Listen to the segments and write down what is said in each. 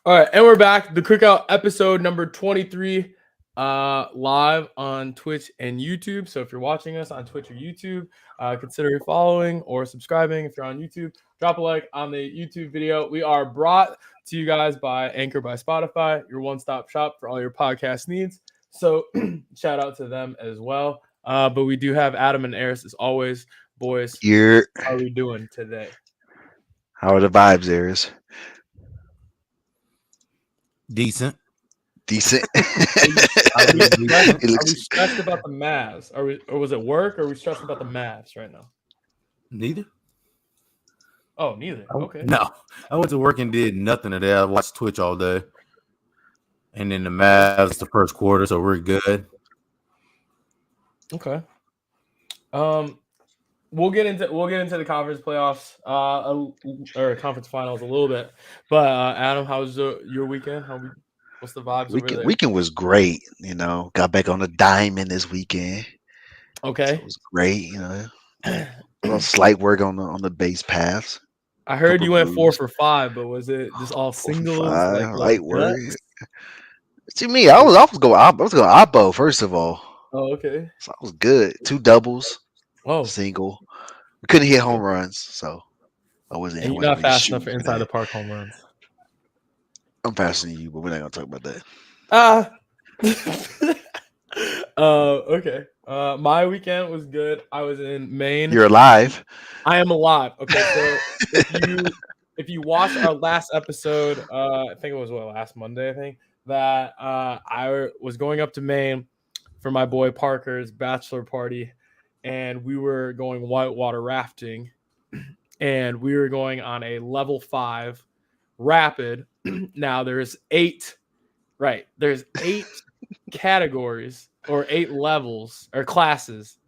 All right, and we're back. The Cookout episode number 23, live on Twitch and YouTube. So if you're watching us on Twitch or YouTube, consider following or subscribing. If you're on YouTube, drop a like on the YouTube video. We are brought to you guys by Anchor by Spotify, your one-stop shop for all your podcast needs. So shout out to them as well. But we do have Adam and Eris as always. Boys, You're how are we doing today? how are the vibes, Aries? Decent. Decent. Are we It stressed about the Mavs? Or was it work? Or are we stressed about the Mavs right now? Neither. Oh, neither. Okay. No, I went to work and did nothing today. I watched Twitch all day, and then the Mavs the first quarter, so we're good. Okay. We'll get into the conference playoffs, or conference finals a little bit. But Adam, how was your weekend? What's the vibes over there? weekend was great. Got back on the diamond this weekend. So Okay. it was great. A little slight work on the base paths. I heard couple you went moves. 4 for 5, but was it just all 4 for singles? 5, light work. nuts? See me, I was going oppo first of all. Oh, okay. So I was good. 2 doubles, Oh, single. We couldn't hit home runs, so I wasn't. and you're wasn't not really fast enough for shooting inside the that. park home runs. I'm faster than you, but we're not gonna talk about that. Okay. My weekend was good. I was in Maine. You're alive. I am alive. Okay, so if you watched our last episode, I think it was last Monday, I think, that I was going up to Maine for my boy Parker's bachelor party, and we were going whitewater rafting, and we were going on a level 5 rapid. Now there's 8 categories or 8 levels or classes,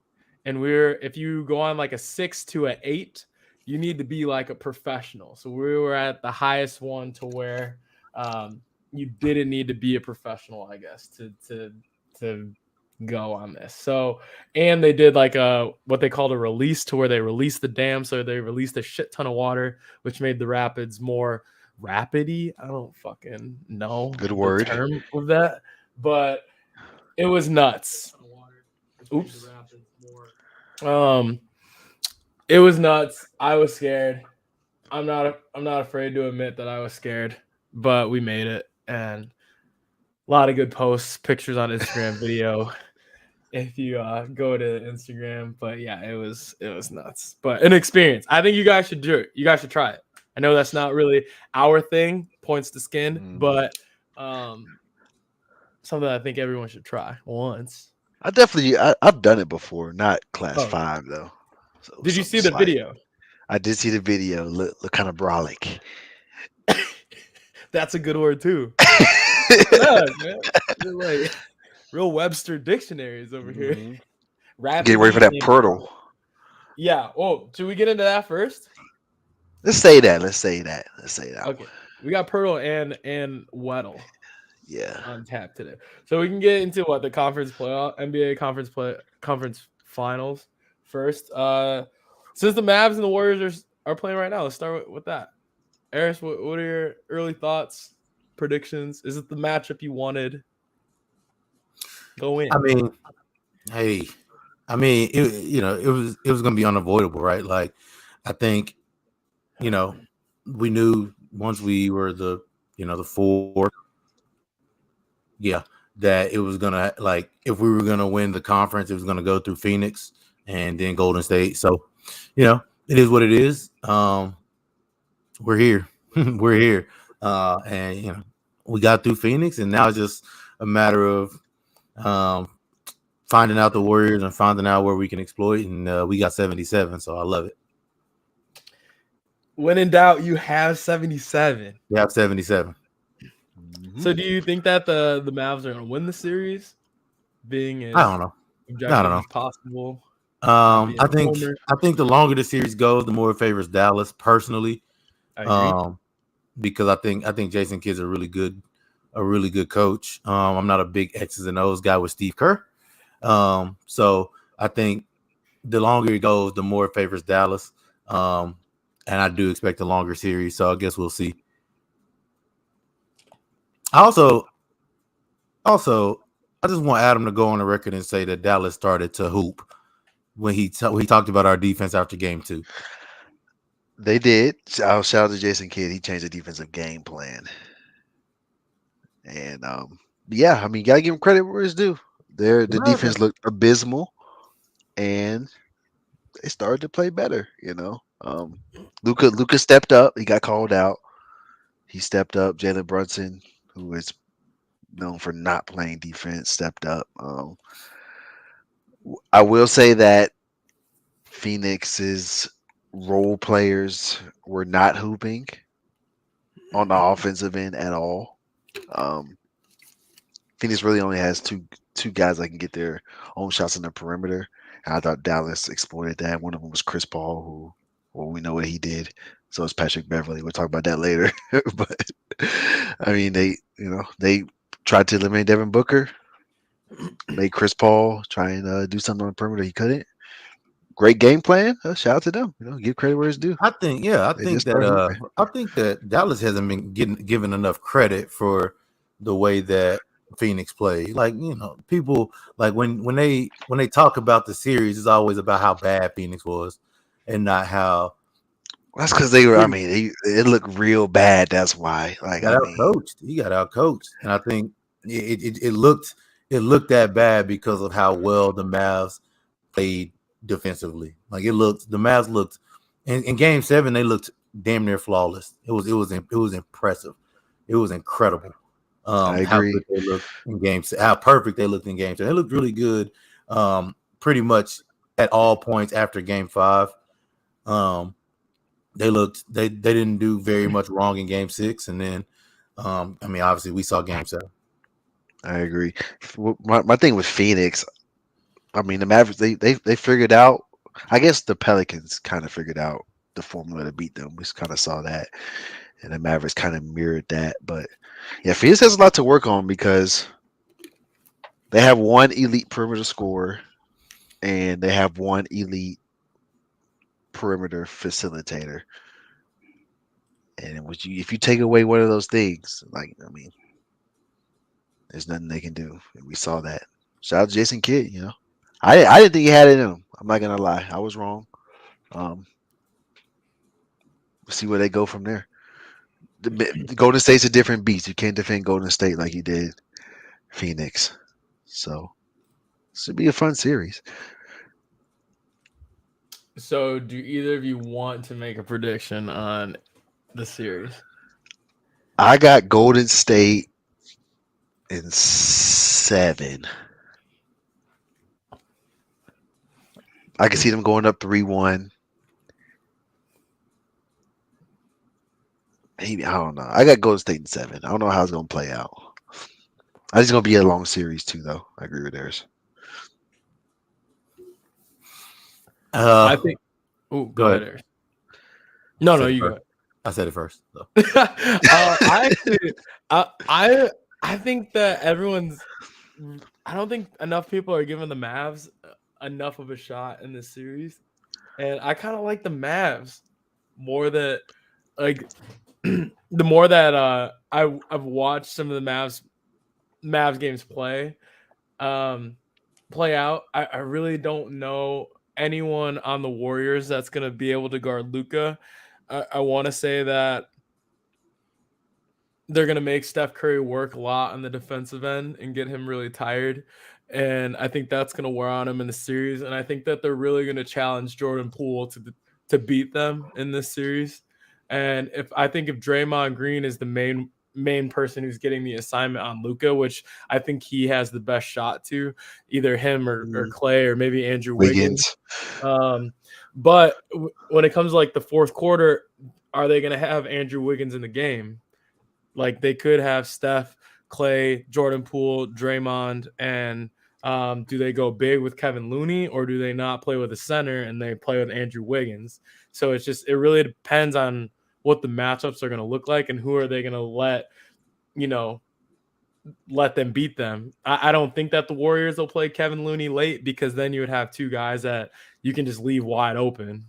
and if you go on like a 6 to an 8, you need to be like a professional. So we were at the highest one to where you didn't need to be a professional, I guess, to go on this. So, and they did like what they called a release, to where they released the dam, so they released a shit ton of water, which made the rapids more rapidy. I don't fucking know Good the word. term of that, but it was nuts. Oops. It was nuts. I was scared. I'm not afraid to admit that I was scared, but we made it, and a lot of good posts, pictures on Instagram, video. If you go to Instagram, but yeah, it was nuts, but an experience. I think you guys should do it. You guys should try it. I know that's not really our thing, points to skin, but something I think everyone should try once. I've done it before, not class 5 though. So Did you see the something slight. video? I did see the video. Look kind of brolic. That's a good word too. Yeah, man. You're like real Webster dictionaries over here. Get ready for that Poeltl. Yeah. Oh, should we get into that first? Let's say that. Okay. We got Poeltl and Weddle. Yeah. On tap today. So we can get into what the NBA conference finals first. Since the Mavs and the Warriors are playing right now, let's start with that. Eris, what are your early thoughts, predictions? Is it the matchup you wanted? Go in. I mean, it was going to be unavoidable, right? Like, I think, we knew once we were the 4, that it was gonna, like, if we were gonna win the conference, it was gonna go through Phoenix and then Golden State. So, it is what it is. We're here. We're here. And we got through Phoenix, and now it's just a matter of finding out the Warriors and finding out where we can exploit. And we got 77, so I love it. When in doubt, you have 77. We have 77. So do you think that the Mavs are going to win the series? Being as I don't know. as possible. I think the longer the series goes, the more it favors Dallas personally. I agree. Because I think Jason Kidd's a really good coach. I'm not a big X's and O's guy with Steve Kerr. So I think the longer it goes, the more it favors Dallas. And I do expect a longer series. So I guess we'll see. Also, I just want Adam to go on the record and say that Dallas started to hoop when he talked about our defense after game 2. They did. I'll shout out to Jason Kidd. He changed the defensive game plan. And yeah, I mean, gotta give him credit where it's due. The defense looked abysmal, and they started to play better. Luka stepped up. He got called out. He stepped up. Jalen Brunson, who is known for not playing defense, stepped up. I will say that Phoenix's role players were not hooping on the offensive end at all. Phoenix really only has two guys that can get their own shots in the perimeter. And I thought Dallas exploited that. One of them was Chris Paul, we know what he did. So it's Patrick Beverly. We'll talk about that later. But I mean, they tried to eliminate Devin Booker, made Chris Paul try and do something on the perimeter. He couldn't. Great game plan. Shout out to them. Give credit where it's due. I think that Dallas hasn't been given enough credit for the way that Phoenix played. Like, people like when they talk about the series, it's always about how bad Phoenix was and not how. That's because they were. I mean, it looked real bad. That's why. Like, He got out coached, and I think it looked that bad because of how well the Mavs played defensively. Like, the Mavs looked in game 7. They looked damn near flawless. It was impressive. It was incredible. I agree. How good they looked in game 7. How perfect they looked in game 7. They looked really good. Pretty much at all points after game 5. They didn't do very much wrong in game 6, and then obviously we saw game 7. I agree. My thing with Phoenix, I mean, the Mavericks, they figured out. I guess the Pelicans kind of figured out the formula to beat them. We kind of saw that, and the Mavericks kind of mirrored that. But yeah, Phoenix has a lot to work on because they have one elite perimeter scorer, and they have one elite perimeter facilitator. And if you take away one of those things, there's nothing they can do. And we saw that. Shout out to Jason Kidd. I didn't think he had it in him. I'm not gonna lie, I was wrong. We'll see where they go from there. The Golden State's a different beast. You can't defend Golden State like you did Phoenix. So this should be a fun series. So, do either of you want to make a prediction on the series? I got Golden State in 7. I can see them going up 3-1. Maybe, I don't know. I got Golden State in 7. I don't know how it's going to play out. I think it's going to be a long series too, though. I agree with theirs. I think. Oh, go ahead, Eric. No, you go ahead. I said it first. So. I think that I don't think enough people are giving the Mavs enough of a shot in this series, and I kind of like the Mavs more than the more that I've watched some of the Mavs games play out. I really don't know anyone on the Warriors that's going to be able to guard Luka. I want to say that they're going to make Steph Curry work a lot on the defensive end and get him really tired. And I think that's going to wear on him in the series. And I think that they're really going to challenge Jordan Poole to beat them in this series. And if Draymond Green is the main person who's getting the assignment on Luka, which I think he has the best shot to, either him or Clay or maybe Andrew Wiggins. But when it comes to the fourth quarter, are they going to have Andrew Wiggins in the game? Like, they could have Steph, Clay, Jordan Poole, Draymond, and do they go big with Kevin Looney, or do they not play with a center and they play with Andrew Wiggins? So it really depends on what the matchups are going to look like and who are they going to let them beat them. I don't think that the Warriors will play Kevin Looney late, because then you would have two guys that you can just leave wide open.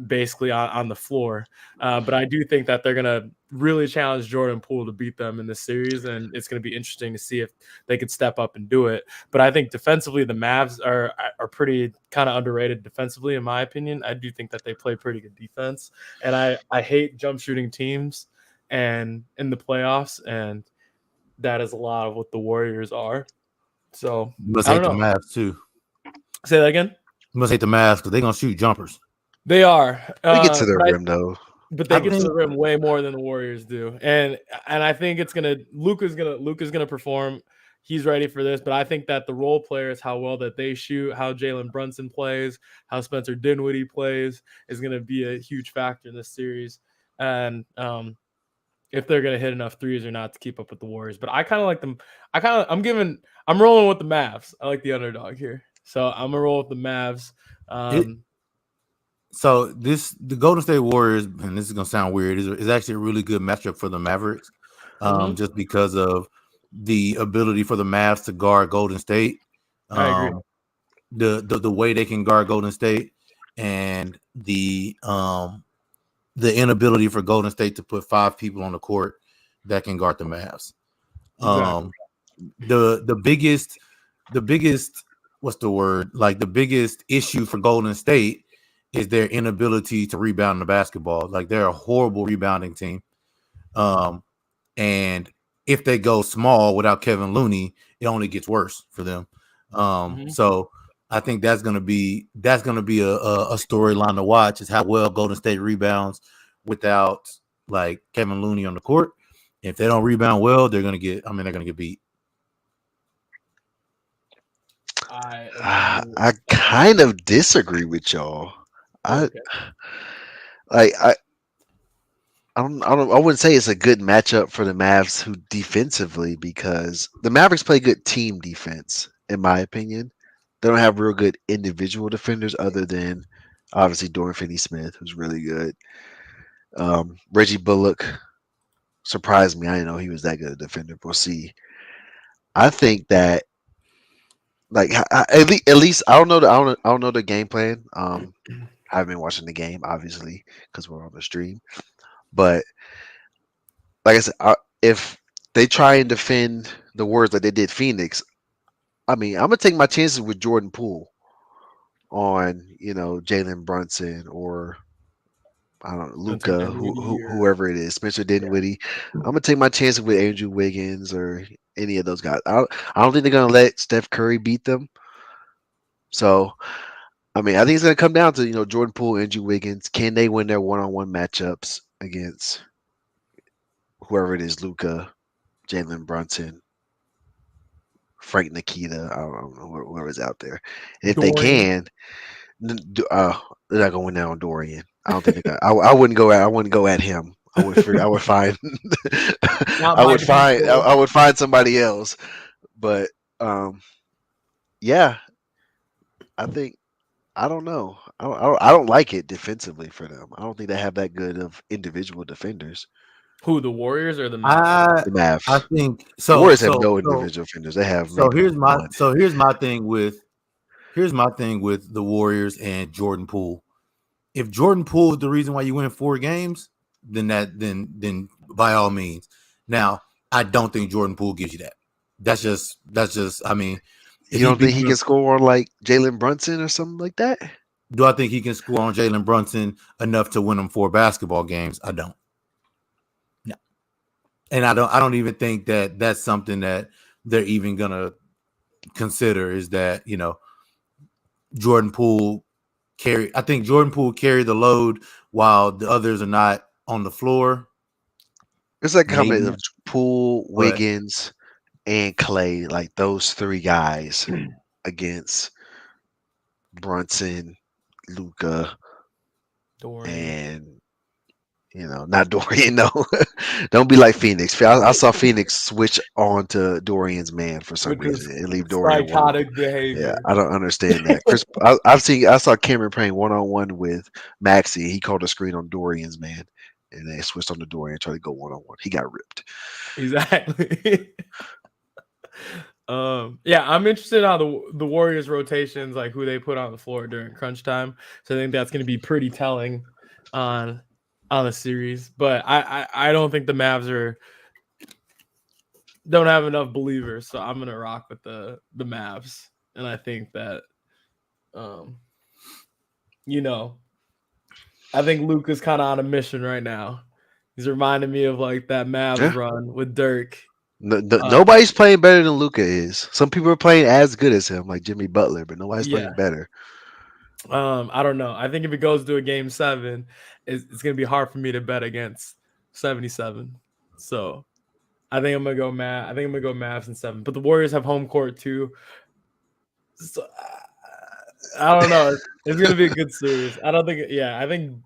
basically on the floor. But I do think that they're going to really challenge Jordan Poole to beat them in this series, and it's going to be interesting to see if they could step up and do it. But I think defensively, the Mavs are pretty kind of underrated defensively, in my opinion. I do think that they play pretty good defense, and I hate jump shooting teams and in the playoffs, and that is a lot of what the Warriors are. So You must I hate don't the know. Mavs too. Say that again. You must hate the Mavs because they're gonna shoot jumpers. They are. They get to the rim though. But they I get to think- the rim way more than the Warriors do, and I think it's gonna Luka's gonna perform. He's ready for this, but I think that the role players, how well that they shoot, how Jalen Brunson plays, how Spencer Dinwiddie plays, is gonna be a huge factor in this series, and if they're gonna hit enough threes or not to keep up with the Warriors. But I kind of like them. I'm rolling with the Mavs. I like the underdog here, so I'm gonna roll with the Mavs. So the Golden State Warriors, and this is gonna sound weird, is actually a really good matchup for the Mavericks, just because of the ability for the Mavs to guard Golden State. I agree. The way they can guard Golden State, and the inability for Golden State to put 5 people on the court that can guard the Mavs. Exactly. The biggest what's the word? Like the biggest issue for Golden State is their inability to rebound the basketball. Like they're a horrible rebounding team. And if they go small without Kevin Looney, it only gets worse for them. So I think that's gonna be a storyline to watch, is how well Golden State rebounds without like Kevin Looney on the court. If they don't rebound well, they're gonna get beat. I kind of disagree with y'all. I wouldn't say it's a good matchup for the Mavs who defensively, because the Mavericks play good team defense, in my opinion. They don't have real good individual defenders other than obviously Dorian Finney-Smith, who's really good. Reggie Bullock surprised me. I didn't know he was that good a defender. We'll see. I think that at least I don't know the game plan. I haven't been watching the game, obviously, because we're on the stream. But like I said, if they try and defend the Warriors like they did Phoenix, I mean, I'm gonna take my chances with Jordan Poole on Jalen Brunson, or I don't know, Luka, whoever it is, Spencer Dinwiddie. I'm gonna take my chances with Andrew Wiggins or any of those guys. I don't think they're gonna let Steph Curry beat them. So, I mean, I think it's gonna come down to Jordan Poole, Andrew Wiggins. Can they win their one-on-one matchups against whoever it is, Luka, Jalen Brunson, Frank Nikita? I don't know whoever's out there. And if they can, they're not gonna win that on Dorian. I don't think they're gonna. I wouldn't go at him. I would find I would find somebody else. But yeah, I don't know. I don't like it defensively for them. I don't think they have that good of individual defenders. Who, the Warriors or the Mavs? The Mavs. I think so. The Warriors have no individual defenders. They have here's my thing with the Warriors and Jordan Poole. If Jordan Poole is the reason why you win 4 games, then by all means. Now, I don't think Jordan Poole gives you that. That's just. I mean, you don't think he can score on like Jalen Brunson or something like that? Do I think he can score on Jalen Brunson enough to win them 4 basketball games? I don't. No, and I don't even think that that's something that they're even gonna consider. Is that Jordan Poole I think Jordan Poole carried the load while the others are not on the floor. It's like a combination of Poole, Wiggins, and Clay, like those 3 guys against Brunson, Luka, Dorian. And not Dorian. No, don't be like Phoenix. I saw Phoenix switch on to Dorian's man for some reason and leave Dorian. Psychotic behavior. Yeah, I don't understand that. Chris, I saw Cameron playing one-on-one with Maxey. He called a screen on Dorian's man, and they switched on to Dorian and tried to go one-on-one. He got ripped. Exactly. Yeah, I'm interested in how the Warriors rotations, like who they put on the floor during crunch time. So I think that's going to be pretty telling on the series. But I don't think the Mavs don't have enough believers, so I'm gonna rock with the Mavs. And I think that, um, I think Luka's kind of on a mission right now. He's reminding me of like that Mavs Yeah. run with Dirk. Nobody's playing better than Luka is. Some people are playing as good as him, like Jimmy Butler, but nobody's Yeah. playing better. I don't know. I think if it goes to a game 7, it's gonna be hard for me to bet against 77. So I think I'm gonna go Mavs in 7. But the Warriors have home court too. So I don't know. It's gonna be a good series. I don't think. Yeah, I think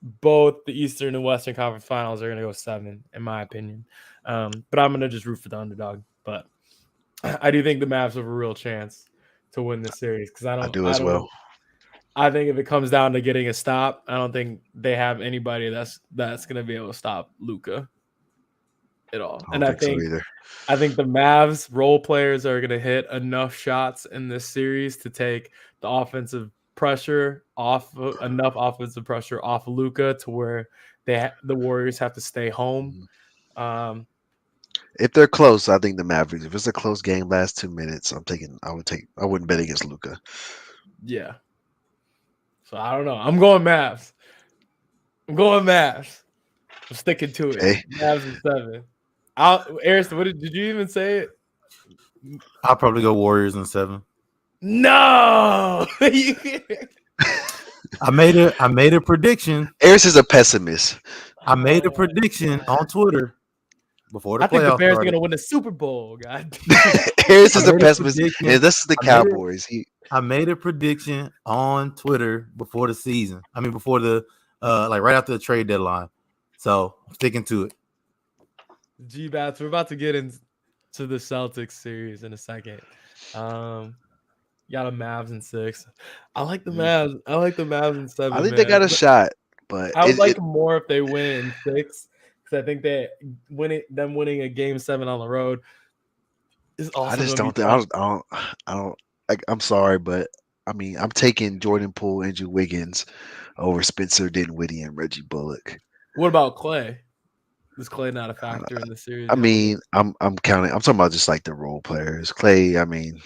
both the Eastern and Western Conference Finals are gonna go 7, in my opinion. But I'm gonna just root for the underdog. But I do think the Mavs have a real chance to win this series because I do as well. I think if it comes down to getting a stop, I don't think they have anybody that's gonna be able to stop Luka at all. I don't think so either. I think the Mavs role players are gonna hit enough shots in this series to take the offensive pressure off of Luka to where the Warriors have to stay home. If they're close, I think the Mavericks. If it's a close game, last 2 minutes, I wouldn't bet against Luka. Yeah. So I don't know. I'm going Mavs. I'm sticking to it. Okay. Mavs in 7. Ariston, did you even say it? I'll probably go Warriors in 7. No. I made a prediction. Aris is a pessimist. I made a prediction on Twitter before the playoffs. I think the Bears are gonna win the Super Bowl. God. Aris is a pessimist, and this is the Cowboys. I made a prediction on Twitter before the season. I mean, before the right after the trade deadline. So I'm sticking to it. G-Bats, we're about to get into the Celtics series in a second. Got a Mavs in 6. I like the Mavs. I like the Mavs in 7. I think they got a shot, but I would like more if they win it in 6 because I think them winning a game 7 on the road is also. I just don't think. I'm sorry, but I mean, I'm taking Jordan Poole, Andrew Wiggins over Spencer Dinwiddie and Reggie Bullock. What about Clay? Is Clay not a factor in the series? I mean, I'm counting. I'm talking about just like the role players. Clay, I mean,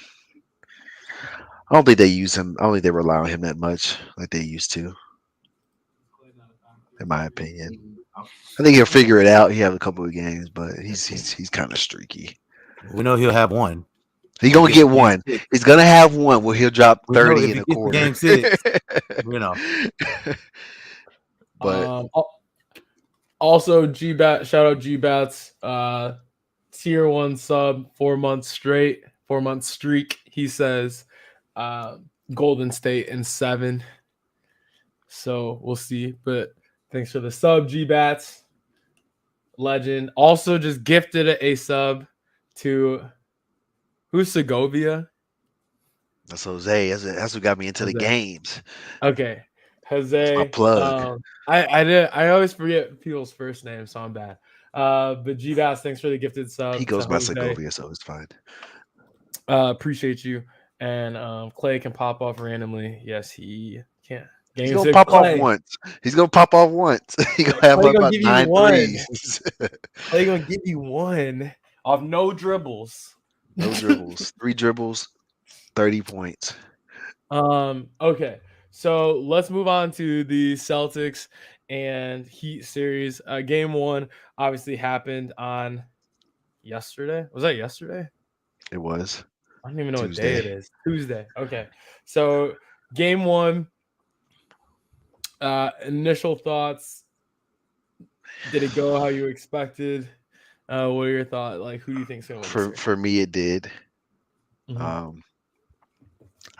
I don't think they use him. I don't think they rely on him that much like they used to. In my opinion, I think he'll figure it out. He have a couple of games, but he's kind of streaky. We know he'll have one. He's gonna get one. He's gonna have one where he'll drop 30 in a quarter. Game 6, you know. But also G-Bat, shout out G-Bats, tier 1 sub, 4 months straight, 4-month streak. He says Golden State in 7. So we'll see. But thanks for the sub, G-Bats. Legend. Also just gifted a sub to who's Segovia? That's Jose. That's what got me into the games. Okay. Jose. That's my plug. I always forget people's first names, so I'm bad. But G-Bass, thanks for the gifted sub. He goes by Segovia, so it's fine. Appreciate you. And Clay can pop off randomly. Yes, he can. He's gonna pop off once. He's gonna pop off once. He's gonna have about 9 threes. They're gonna give you one off no dribbles. No dribbles. 3 dribbles, 30 points. Okay. So let's move on to the Celtics and Heat series. Game 1 obviously happened on yesterday. Was that yesterday? It was. I don't even know what day it is. Tuesday. Okay. So game 1. Initial thoughts. Did it go how you expected? What are your thoughts? Like, who do you think's gonna win? For me, it did. Mm-hmm.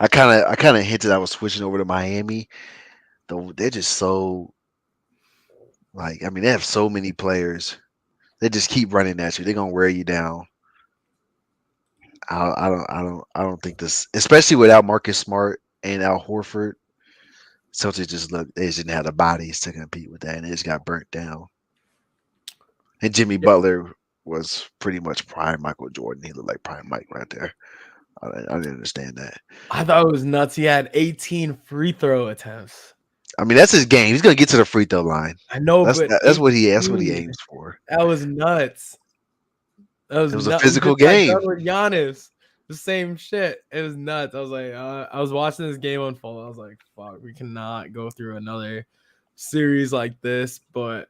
I kind of hinted I was switching over to Miami. Though they're just so they have so many players. They just keep running at you. They're gonna wear you down. I don't think this, especially without Marcus Smart and Al Horford. Celtics they just didn't have the bodies to compete with that, and they just got burnt down. And Jimmy Butler was pretty much prime Michael Jordan. He looked like prime Mike right there. I didn't understand that. I thought it was nuts. He had 18 free throw attempts. I mean, that's his game. He's gonna get to the free throw line. I know, That's but what he 18, aims for. that was nuts. That was It was a nuts. physical We just got game. done with Giannis. The same shit. It was nuts. I was like, I was watching this game unfold. I was like, fuck, we cannot go through another series like this. But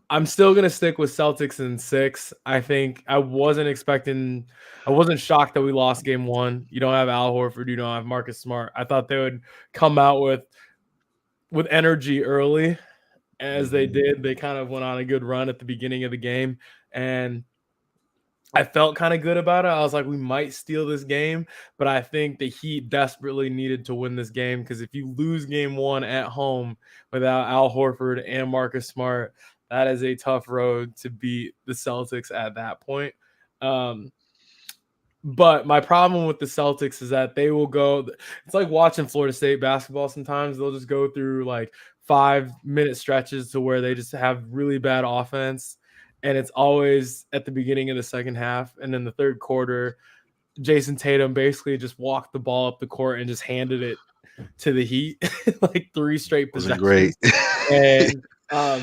I'm still gonna stick with Celtics in 6. I think I wasn't shocked that we lost game 1. You don't have Al Horford, you don't have Marcus Smart. I thought they would come out with energy early, as they did. They kind of went on a good run at the beginning of the game, and I felt kind of good about it. I was like, we might steal this game, but I think the Heat desperately needed to win this game, because if you lose game 1 at home without Al Horford and Marcus Smart, that is a tough road to beat the Celtics at that point. But my problem with the Celtics is that they will go – it's like watching Florida State basketball sometimes. They'll just go through like 5-minute stretches to where they just have really bad offense, and it's always at the beginning of the second half. And in the third quarter, Jason Tatum basically just walked the ball up the court and just handed it to the Heat like 3 straight possessions. Great. And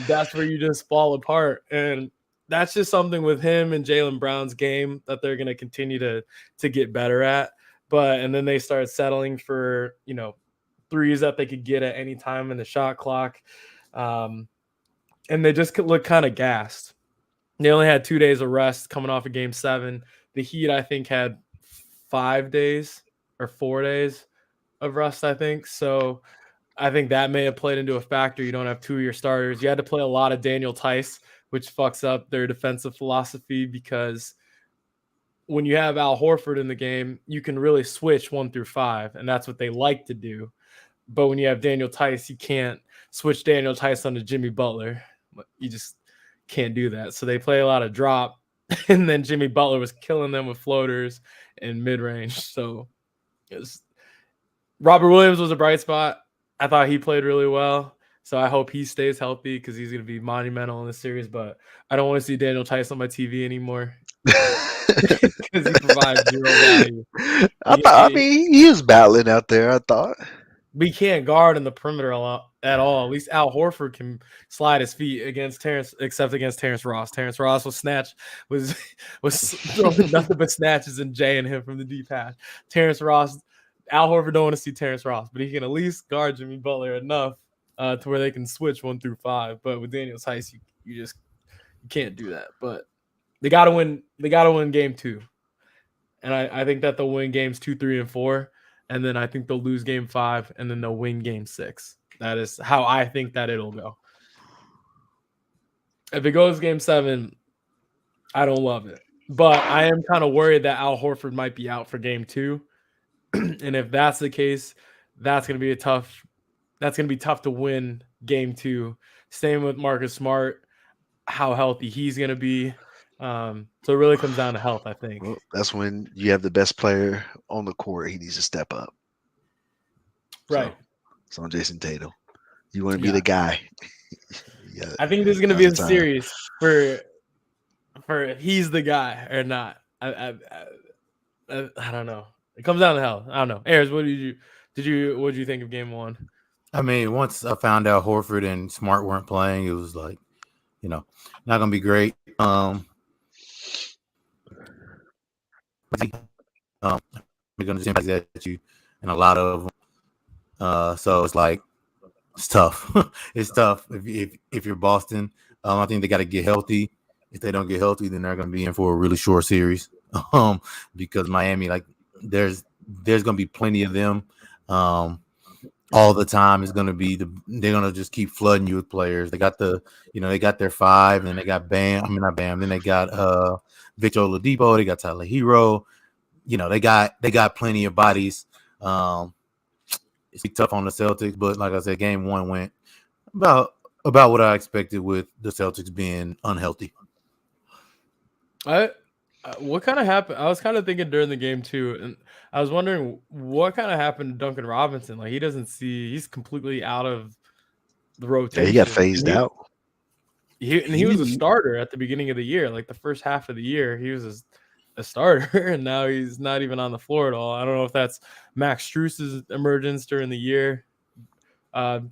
that's where you just fall apart. And that's just something with him and Jaylen Brown's game that they're going to continue to get better at. And then they start settling for, threes that they could get at any time in the shot clock. And they just look kind of gassed. They only had 2 days of rest coming off of game 7. The Heat, I think, had 5 days or 4 days of rest, I think. So I think that may have played into a factor. You don't have 2 of your starters. You had to play a lot of Daniel Tice, which fucks up their defensive philosophy, because when you have Al Horford in the game, you can really switch 1 through 5, and that's what they like to do. But when you have Daniel Tice, you can't switch Daniel Tice onto Jimmy Butler. You just can't do that. So they play a lot of drop, and then Jimmy Butler was killing them with floaters and mid-range. So Robert Williams was a bright spot. I thought he played really well. So I hope he stays healthy, because he's going to be monumental in this series. But I don't want to see Daniel Tice on my TV anymore, because he provides 0 value. He was battling out there, I thought. We can't guard in the perimeter at all. At least Al Horford can slide his feet except against Terrence Ross. Terrence Ross was throwing nothing but snatches and jaying him from the deep hash. Terrence Ross, Al Horford don't want to see Terrence Ross, but he can at least guard Jimmy Butler enough to where they can switch 1 through 5. But with Daniel Tice, you can't do that. But they gotta win. They gotta win game 2, and I think that they'll win games 2, 3, and 4. And then I think they'll lose game 5, and then they'll win game 6. That is how I think that it'll go. If it goes game 7, I don't love it. But I am kind of worried that Al Horford might be out for game 2. And if that's the case, that's going to be tough to win game 2. Same with Marcus Smart, how healthy he's going to be. So it really comes down to health, I think. Well, that's when you have the best player on the court. He needs to step up. Right. So it's on Jason Tatum. You want to be the guy. I think this is going to be a series for he's the guy or not. I don't know. It comes down to health. I don't know. Ayers, what did you think of game 1? I mean, once I found out Horford and Smart weren't playing, it was like, not gonna be great. They're gonna just at you and a lot of them. So it's like it's tough. It's tough if you're Boston. I think they got to get healthy. If they don't get healthy, then they're gonna be in for a really short series. Because Miami, like, there's gonna be plenty of them. All the time is going to be they're going to just keep flooding you with players. They got they got their 5, and they got Bam. I mean, not Bam. Then they got Victor Oladipo. They got Tyler Hero. They got plenty of bodies. It's tough on the Celtics, but like I said, game 1 went about what I expected, with the Celtics being unhealthy. What kind of happened? I was kind of thinking during the game too, and I was wondering what kind of happened to Duncan Robinson. Like, he's completely out of the rotation. Yeah, he got phased out. He was a starter at the beginning of the year. Like the first half of the year, he was a starter, and now he's not even on the floor at all. I don't know if that's Max Strus's emergence during the year. But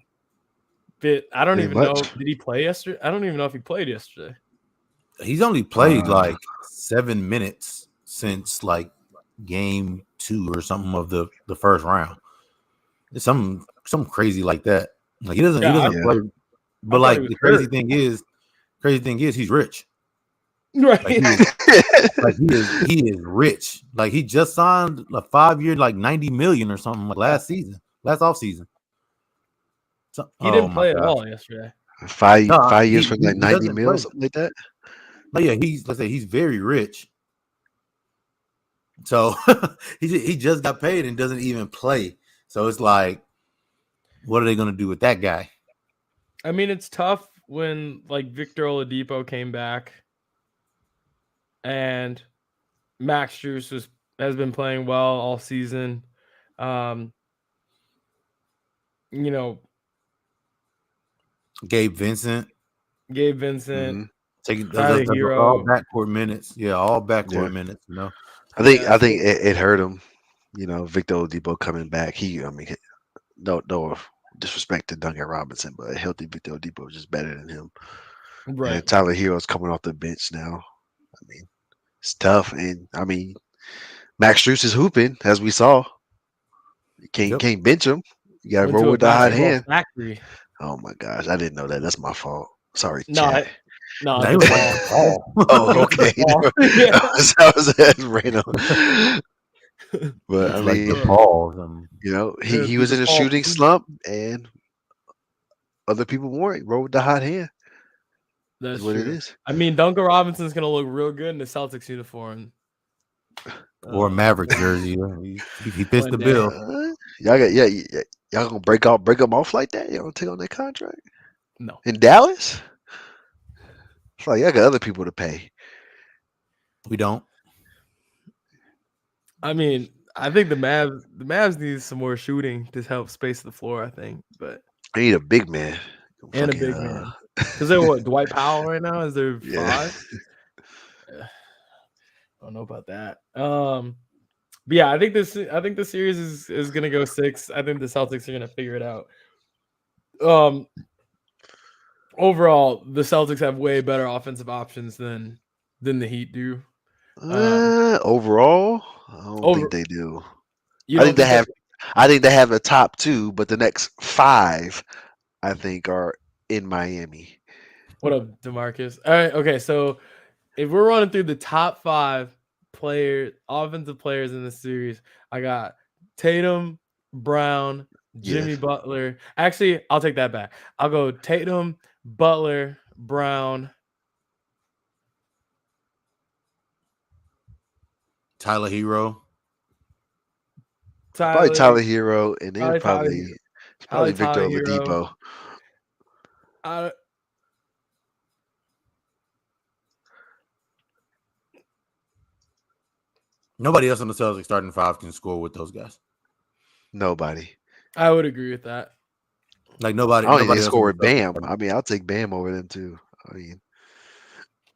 I don't Pretty even know. much. Did he play yesterday? I don't even know if he played yesterday. He's only played like 7 minutes since like game 2 or something of the first round. It's something crazy like that. Like he doesn't play. But like the crazy thing is he's rich. Right. Like he is rich. Like he just signed a 5-year, like $90 million or something like last off season. So, he didn't play at all yesterday. 5 years for like 90 mil, something like that. But yeah, he's very rich. So he just got paid and doesn't even play. So it's like, what are they gonna do with that guy? I mean, it's tough when like Victor Oladipo came back and Max Strus has been playing well all season. You know, Gabe Vincent. Mm-hmm. Taking all backcourt minutes. Yeah, all backcourt minutes. You know, I think it hurt him. You know, Victor Oladipo coming back. No disrespect to Duncan Robinson, but a healthy Victor Oladipo is just better than him. Right. And Tyler Hero's coming off the bench now. I mean, it's tough. And I mean, Max Strus is hooping, as we saw. You can't bench him. You gotta roll with the hot hand. Factory. Oh my gosh, I didn't know that. That's my fault. Sorry, No, Chad. No, he was like the ball. Oh, okay. That was random. But I mean, like the ball. You know, he was in a shooting slump, and other people weren't. Roll with the hot hand. That's what true. it is. I mean, Duncan Robinson's gonna look real good in the Celtics uniform. Or Maverick jersey. He fits the bill. Y'all gonna break them off like that? Y'all gonna take on that contract? No. In Dallas? It's like y'all got other people to pay. We don't. I mean, I think the Mavs need some more shooting to help space the floor, I think. But they need a big man. And a big man. Because they're what, Dwight Powell right now? Is there 5? I don't know about that. But yeah, I think the series is gonna go 6. I think the Celtics are gonna figure it out. Overall, the Celtics have way better offensive options than the Heat do. Overall, I don't think they do. I think they have the top 2, but the next 5, I think, are in Miami. What up, DeMarcus? All right, okay. So if we're running through the top 5 offensive players in the series, I got Tatum, Brown, Jimmy Butler. Actually, I'll take that back. I'll go Tatum, Butler, Brown, Tyler Hero. Probably Tyler Hero, and then probably Victor Oladipo. Nobody else on the Celtics starting 5 can score with those guys. Nobody. I would agree with that. Like nobody. I don't even score with Bam. I mean, I'll take Bam over them too. I mean,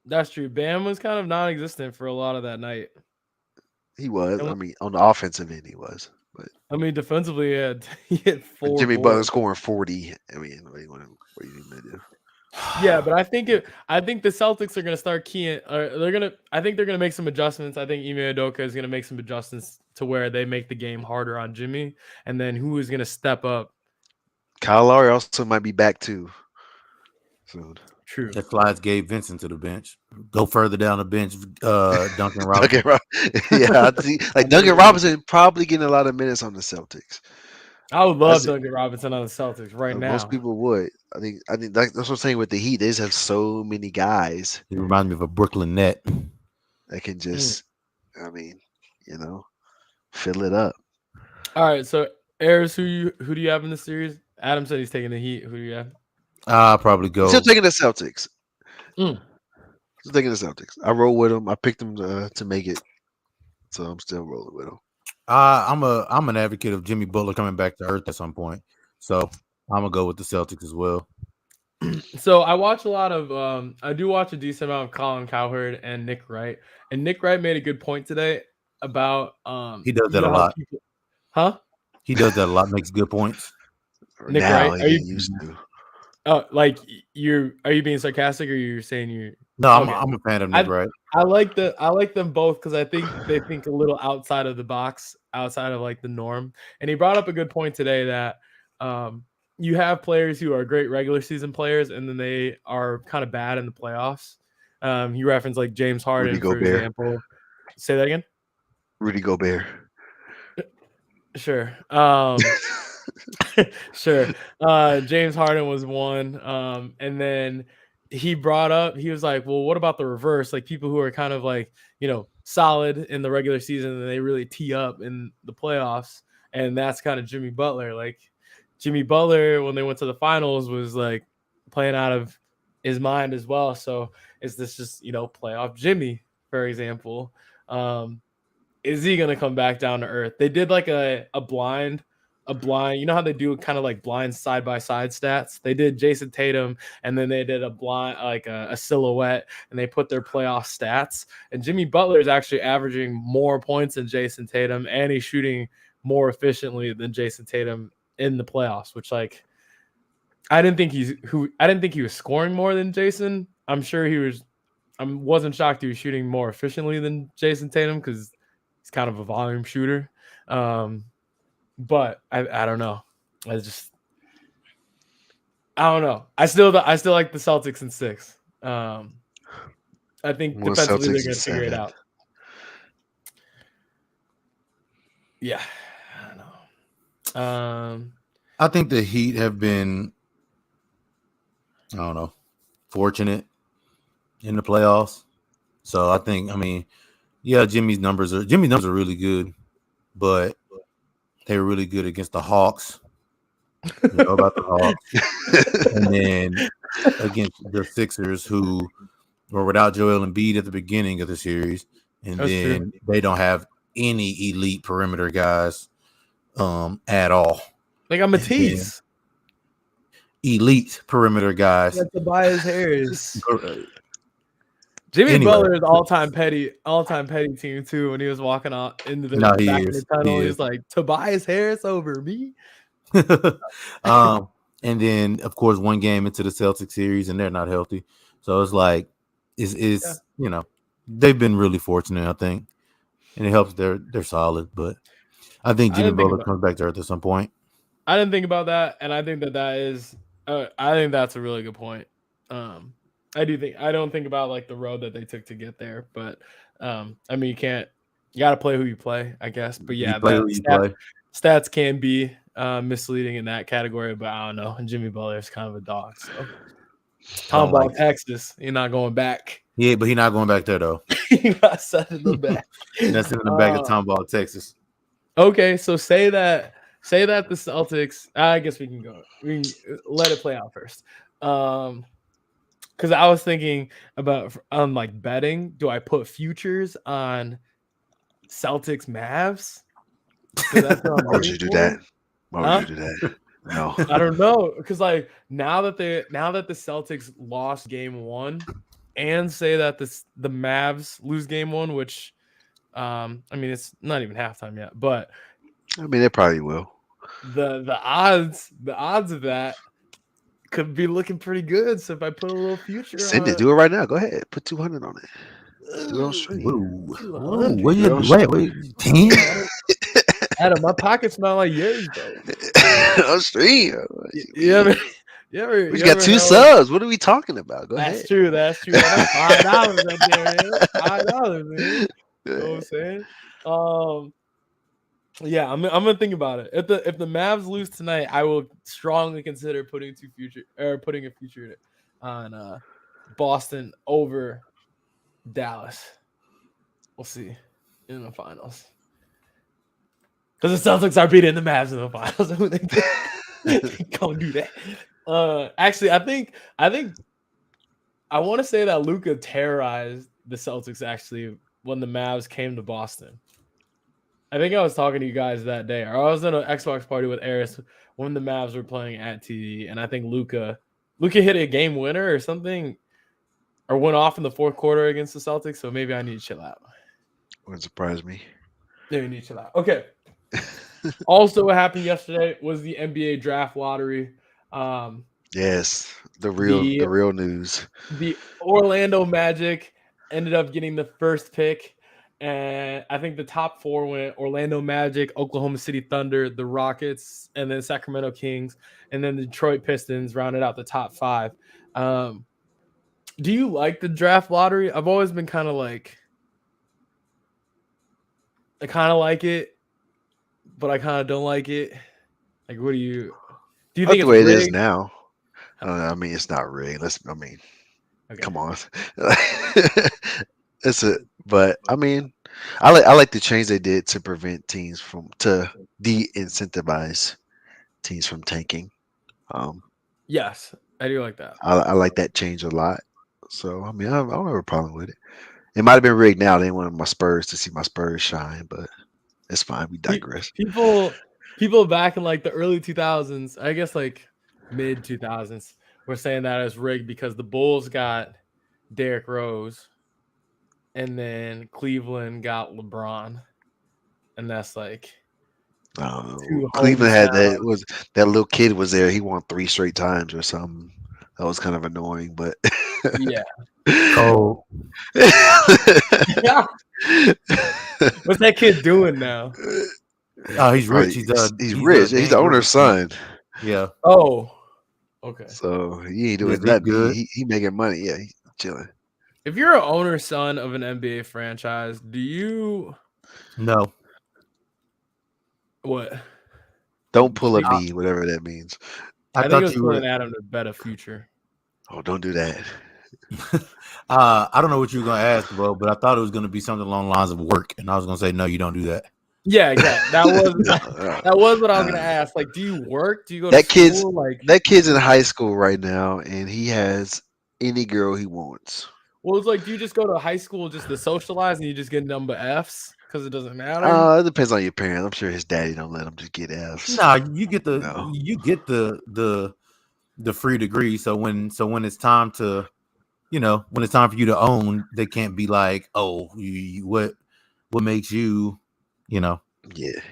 that's true. Bam was kind of non-existent for a lot of that night. He was. I mean, on the offensive end, he was. But I mean, defensively, he had 4. Jimmy Butler scoring 40. I mean, what are you going to do? Yeah, but I think the Celtics are going to start keying. I think they're going to make some adjustments. I think Ime Udoka is going to make some adjustments to where they make the game harder on Jimmy, and then who is going to step up? Kyle Lowry also might be back too soon. True. That slides Gabe Vincent to the bench. Go further down the bench, Duncan Robinson. Duncan Robinson probably getting a lot of minutes on the Celtics. I would love Duncan Robinson on the Celtics now. Most people would. I think that's what I'm saying with the Heat. They just have so many guys. He reminds me of a Brooklyn net that can just, I mean, fill it up. All right, so Ayers, who do you have in the series? Adam said he's taking the Heat. Who do you have? I'll probably go. Still taking the Celtics. Still taking the Celtics. I roll with them. I picked them to make it, so I'm still rolling with them. I'm an advocate of Jimmy Butler coming back to earth at some point, so I'm gonna go with the Celtics as well. So I watch a lot of I do watch a decent amount of Colin Cowherd and Nick Wright. And Nick Wright made a good point today about He does you that a know how lot. people, huh? He does that a lot. Makes good points. Nick Now Wright, he are you didn't used to. like are you being sarcastic or you're saying you're No, okay? I'm a fan of Nick Wright. I like them both because I think they think a little outside of the box, outside of like the norm. And he brought up a good point today that you have players who are great regular season players and then they are kind of bad in the playoffs. He referenced like James Harden, Rudy for Gobert. example. Say that again. Rudy Gobert. Sure. Sure. James Harden was one. And then he was like, well, what about the reverse? Like people who are kind of like, solid in the regular season and they really tee up in the playoffs. And that's kind of Jimmy Butler. Like Jimmy Butler, when they went to the finals, was like playing out of his mind as well. So is this just, playoff Jimmy, for example? Is he going to come back down to earth? They did like a blind, you know how they do kind of like blind side by side stats? They did Jason Tatum and then they did a blind, like a silhouette, and they put their playoff stats. And Jimmy Butler is actually averaging more points than Jason Tatum, and he's shooting more efficiently than Jason Tatum in the playoffs, which like, I didn't think he was scoring more than Jason. I'm sure he was. I wasn't shocked he was shooting more efficiently than Jason Tatum because he's kind of a volume shooter. But I don't know. I don't know. I still like the Celtics in 6. I think Well, defensively Celtics they're going to in figure it 7. out. Yeah, I don't know. I think the Heat have been, I don't know, fortunate in the playoffs. So I think, yeah, Jimmy's numbers are really good, but they were really good against the Hawks. You know about the Hawks. And then against the Sixers, who were without Joel Embiid at the beginning of the series. And That's then true. they don't have any elite perimeter guys at all. They got Matisse. Elite perimeter guys. That's Tobias Harris. Jimmy Anyway. Butler is all-time petty team too. When he was walking out into the back of the tunnel, he was like, Tobias Harris over me. And then of course 1 game into the Celtics series and they're not healthy. So it's like they've been really fortunate, I think. And it helps they're solid, but I think Jimmy Butler comes back to earth at some point. I didn't think about that, and I think that is I think that's a really good point. I don't think about like the road that they took to get there, but you got to play who you play, I guess. But yeah, stats can be misleading in that category, but I don't know. And Jimmy Butler is kind of a dog, so Tomball, Texas, you're not going back. Yeah, but he's not going back there though. You're not sending them back. That's in the back of Tomball, Texas. Okay, so say that the Celtics. I guess we can let it play out first. Because I was thinking about like betting. Do I put futures on Celtics Mavs? Why would you do that? Why would you do that? No, I don't know. Because like now that the Celtics lost game 1, and say that the Mavs lose game 1, which it's not even halftime yet, but they probably will. The odds of that could be looking pretty good. So if I put a little future, do it right now. Go ahead, put 200 on it. Do it on stream. Wait, 10? Adam, my pockets smell like yours, though. On stream. We got 2 subs. What are we talking about? Go ahead. That's true. That's $5 up there, man. $5, man. You know what I'm saying? Yeah, I'm gonna think about it. If the Mavs lose tonight, I will strongly consider putting a future on Boston over Dallas. We'll see in the finals. Because the Celtics are beating the Mavs in the finals. They can't do that. Actually, I think I want to say that Luka terrorized the Celtics actually when the Mavs came to Boston. I think I was talking to you guys that day, or I was in an Xbox party with Eris when the Mavs were playing at TD, and I think Luka Luka hit a game winner or something, or went off in the fourth quarter against the Celtics. So maybe I need to chill out. Wouldn't surprise me. Maybe I need to chill out. Okay. Also, what happened yesterday was the NBA draft lottery. Yes, the The real news. the Orlando Magic ended up getting the first pick, and I think the top four went Orlando Magic, Oklahoma City Thunder, the Rockets, and then Sacramento Kings, and then the Detroit Pistons rounded out the top five. Do you like the draft lottery? I've always been kind of like, I kind of like it, but I kind of don't like it. Like, what do you I think like the it's way it is rigged? now. I mean, it's not rigged. Okay. Come on. But I mean, I like the change they did to prevent teams to de-incentivize teams from tanking. Yes, I do like that. I like that change a lot. So I mean, I don't have a problem with it. It might have been rigged now. They wanted my Spurs to see my Spurs shine, but it's fine. We digress. People back in like the early 2000s, I guess like mid 2000s, were saying that it was rigged because the Bulls got Derrick Rose, and then Cleveland got LeBron, and that's like I don't know. two Cleveland had hometown. that little kid was there. He won 3 straight times or something. That was kind of annoying, but Yeah. Cold. Yeah. What's that kid doing now? Oh, he's Right, rich. he's rich. He's the owner's son. Yeah. Oh, okay. So he ain't Yes, doing he's nothing. good. He making money. Yeah, he's chilling. If you're an owner son of an NBA franchise, do you No. what? Don't pull a I B, whatever that means. I think it thought was you were. pulling Adam to bet a future. Oh, don't do that. I don't know what you were gonna ask, bro, but I thought it was gonna be something along the lines of work, and I was gonna say no, you don't do that. Yeah, exactly. That was No, that was what I was no. gonna ask. Like, do you work? Do you go to That kid's school? Like, that kid's in high school right now, and he has any girl he wants. well, it's like, do you just go to high school just to socialize and you just get number Fs because it doesn't matter? It depends on your parents. I'm sure his daddy don't let him just get Fs. Nah, you get No. the free degree. So when it's time to, when it's time for you to own, they can't be like, oh, what makes you, Yeah,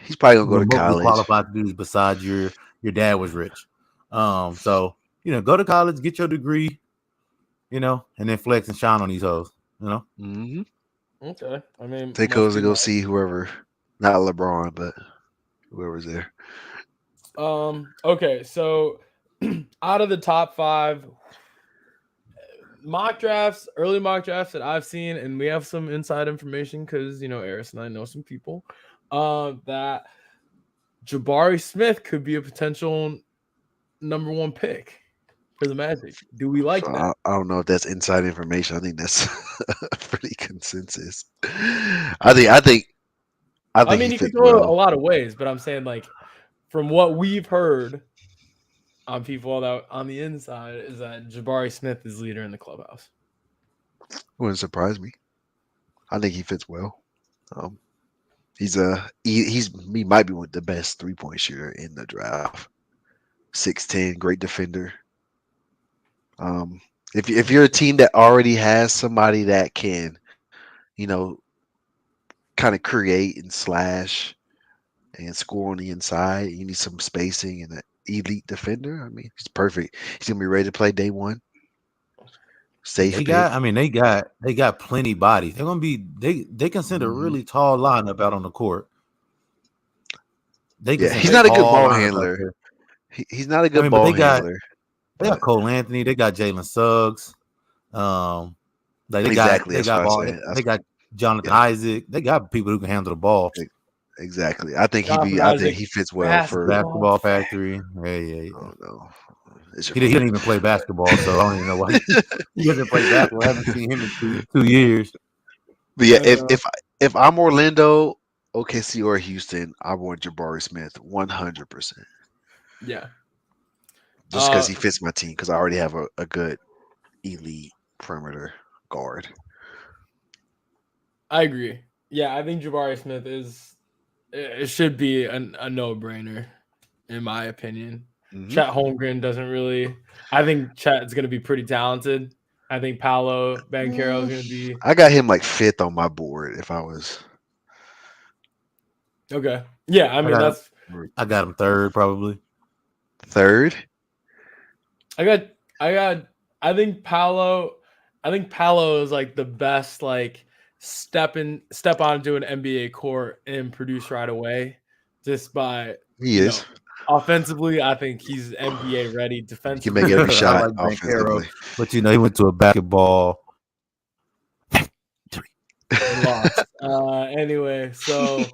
he's probably gonna go to remotely college. qualified to do this besides your dad was rich. So go to college, get your degree, and then flex and shine on these hoes. Mm-hmm. Okay, I mean, Take must goes be to go nice. see whoever, not LeBron, but whoever's there. Okay, so out of the top five early mock drafts that I've seen, and we have some inside information because Eris and I know some people, that Jabari Smith could be a potential number one pick for the Magic. Do we like So that? I don't know if that's inside information. I think that's pretty consensus. I think I mean, he you could fits go a well. lot of ways, but I'm saying like from what we've heard on people that on the inside is that Jabari Smith is leader in the clubhouse. Wouldn't surprise me. I think he fits well. He might be one of the best 3-point shooter in the draft. 6'10", great defender. If you're a team that already has somebody that can, kind of create and slash and score on the inside, you need some spacing and an elite defender. I mean, he's perfect. He's gonna be ready to play day one. Safe They pick. got plenty bodies. They're gonna be they can send a really tall lineup out on the court. Yeah, he's not a good ball handler. He's not a good ball handler. They got Cole Anthony. They got Jalen Suggs. They Exactly, got Jonathan Isaac. They got people who can handle the ball. Exactly. I think Jonathan I think Isaac, he fits well for Basketball Factory. Yeah. Oh no. He didn't even play basketball, so I don't even know why he doesn't play basketball. I haven't seen him in 2 years. But yeah, if I'm Orlando, OKC, or Houston, I want Jabari Smith 100%. Yeah. Just because he fits my team, because I already have a good elite perimeter guard. I agree. Yeah, I think Jabari Smith it should be a no-brainer, in my opinion. Chet Holmgren doesn't really. I think Chet's going to be pretty talented. I think Paolo Banchero is going to be I got him like 5th on my board if I was. okay. Yeah, I mean that's. I got him 3rd probably. 3rd. I think Paolo is like the best like step onto an NBA court and produce right away just by He is. Offensively, I think he's NBA ready. He can Defensively, make every shot like offensively. But he went to a basketball. lost. Anyway, so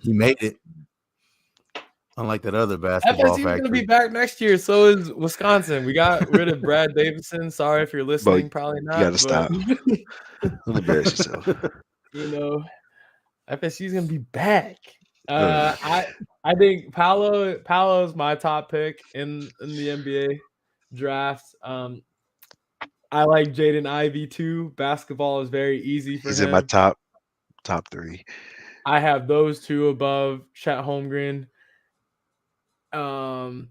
He made it. Unlike that other basketball FSU is factory. going to be back next year. So is Wisconsin. We got rid of Brad Davison. Sorry if you're listening. Probably not. You got to stop. Don't embarrass yourself. FSU is going to be back. I think Paolo is my top pick in the NBA draft. I like Jaden Ivey too. Basketball is very easy for him. He's in my top 3. I have those two above Chet Holmgren. And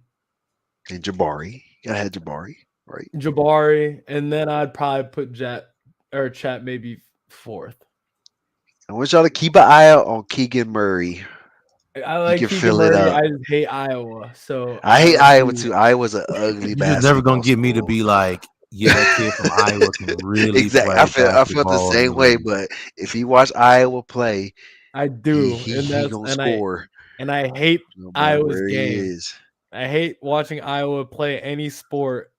Jabari. I had Jabari, right? Jabari, and then I'd probably put Chet maybe 4th. I want y'all to keep an eye out on Keegan Murray. I like he can Keegan fill Murray. it up. I just hate Iowa. So I hate Iowa too. Iowa's an ugly You're basketball just never gonna get me to school. be like, yeah, that kid from Iowa can really Exactly. play. I feel the same way, but if you watch Iowa play, I do, he gonna score. And I hate Iowa's game. Is. I hate watching Iowa play any sport.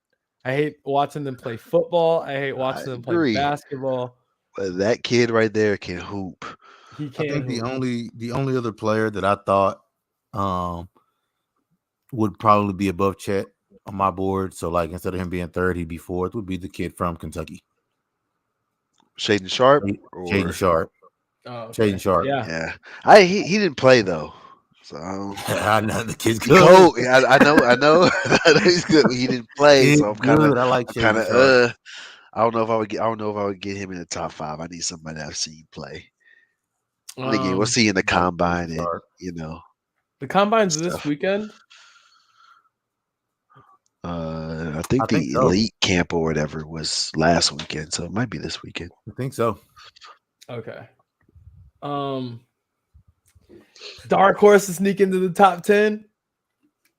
I hate watching them play football. I hate watching them play basketball. But that kid right there can hoop. He can. I think the only other player that I thought would probably be above Chet on my board. So like instead of him being 3rd, he'd be 4th. Would be the kid from Kentucky, Shaden Sharp. Shaden Sharp. Oh, okay. Shaden Sharp. Yeah. He didn't play though. So I know the kid's good. good. I know he's good, but he didn't play. So I'm kind of. I like kind of. Sharp. I don't know if I would get him in the top 5. I need somebody I've seen play. Again, we'll see in the combine, and the combine's this weekend. I think the elite camp or whatever was last weekend, so it might be this weekend. I think so. Okay. Dark horse to sneak into the top 10.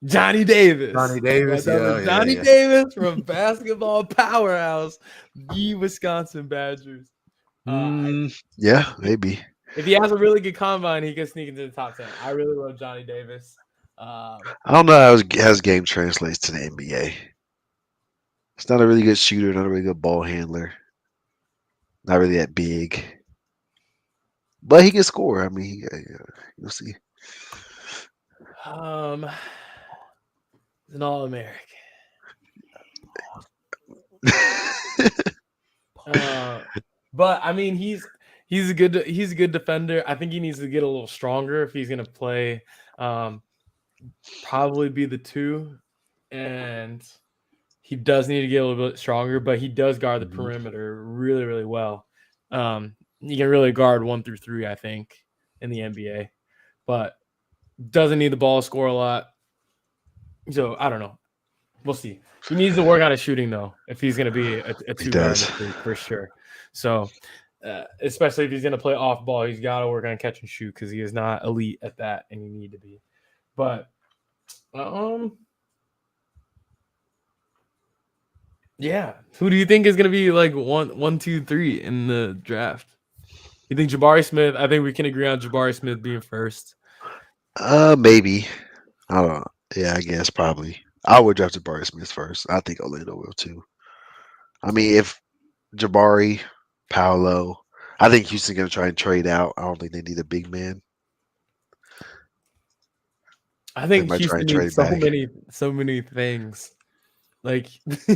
Johnny Davis. Davis from basketball powerhouse, the Wisconsin Badgers. Yeah, maybe. If he has a really good combine, he can sneak into the top 10. I really love Johnny Davis. I don't know how his game translates to the NBA. He's not a really good shooter, not a really good ball handler. Not really that big. But he can score. I mean, you'll see. He's an All-American. But I mean, he's a good defender. I think he needs to get a little stronger if he's gonna play. Probably be the 2, and he does need to get a little bit stronger. But he does guard the perimeter really, really well. He can really guard 1 through 3, I think, in the NBA, but doesn't need the ball to score a lot. So I don't know. We'll see. He needs to work on his shooting though, if he's going to be a 2 guard for sure. So especially if he's going to play off ball, he's got to work on catch and shoot because he is not elite at that, and you need to be. But yeah, who do you think is going to be like 1, 2, 3 in the draft? You think Jabari Smith? I think we can agree on Jabari Smith being first. Maybe. I don't know. Yeah, I guess probably. I would draft Jabari Smith first. I think Orlando will too. I mean, if Jabari, Paolo, I think Houston's going to try and trade out. I don't think they need a big man. I think Houston needs so many things. Like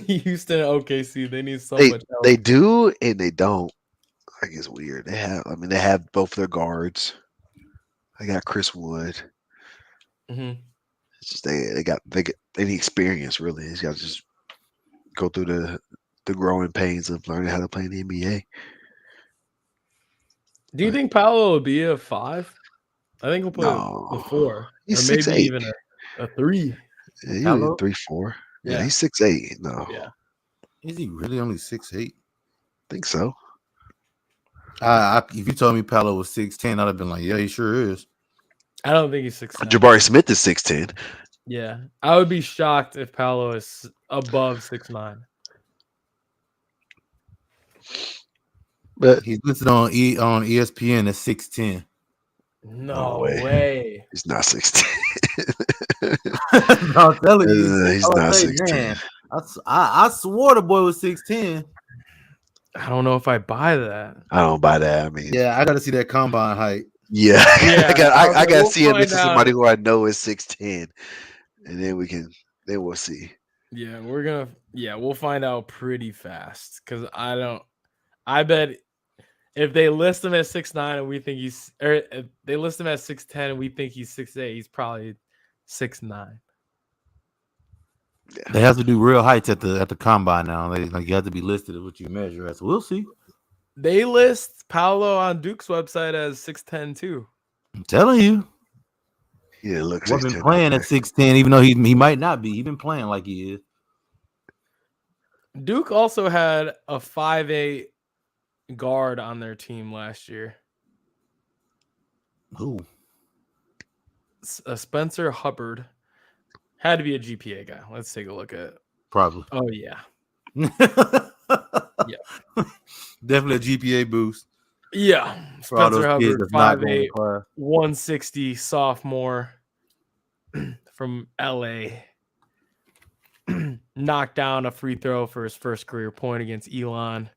Houston and OKC, they need so much help. They do and they don't. Like it's weird. They have both their guards. They got Chris Wood. Mm-hmm. It's just they need experience really. He's got to just go through the growing pains of learning how to play in the NBA. Do you think Paolo will be a 5? I think he'll play a 4. He's or maybe 6'8". even a 3. Yeah, Paolo? 3'4". Yeah, Yeah. he's 6'8". No, Yeah. Is he really only 6'8"? think so. If you told me Paolo was 6'10", I'd have been like, yeah, he sure is. I don't think he's 6'10". Jabari Smith is 6'10". Yeah. I would be shocked if Paolo is above 6'9". But He's listed on ESPN as 6'10". No way. way. He's not 6'10". I'm telling you. He's I was not saying, 6'10". man, I swore the boy was 6'10". I don't know if I buy that. I don't buy that. I mean, Yeah, I got to see that combine height. yeah. Yeah, I got to we'll see him next find to somebody out. who I know is 6'10", and then we'll see. Yeah, we'll find out pretty fast because I bet if they list him at 6'9" and we think or if they list him at 6'10" and we think he's 6'8", he's probably 6'9". Yeah. They have to do real heights at the combine now. You have to be listed at what you measure at. So we'll see. They list Paolo on Duke's website as 6'10" too. I'm telling you. Yeah, look, He's been 6'10" playing at 6'10", even though he might not be. He's been playing like he is. Duke also had a 5'8" guard on their team last year. Who? Spencer Hubbard. Had to be a GPA guy. Let's take a look at it. Probably. Oh, yeah. Yeah. Definitely a GPA boost. Yeah. For all Spencer those kids Hubbard, that's not going to 5'8", class. 160 sophomore from LA. Knocked down a free throw for his first career point against Elon.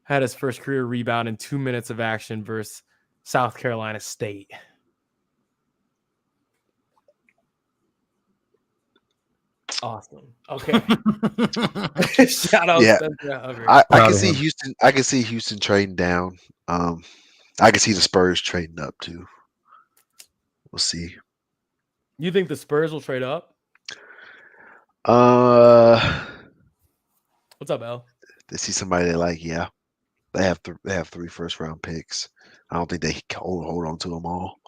Had his first career rebound in 2 minutes of action versus South Carolina State. Awesome. Okay. Shout out Spencer Hubbard. I Proud can of see him. Houston. I can see Houston trading down. I can see the Spurs trading up too. We'll see. You think the Spurs will trade up? What's up, Al? They see somebody they like. Yeah, they have 3 first-round picks. I don't think they can hold on to them all.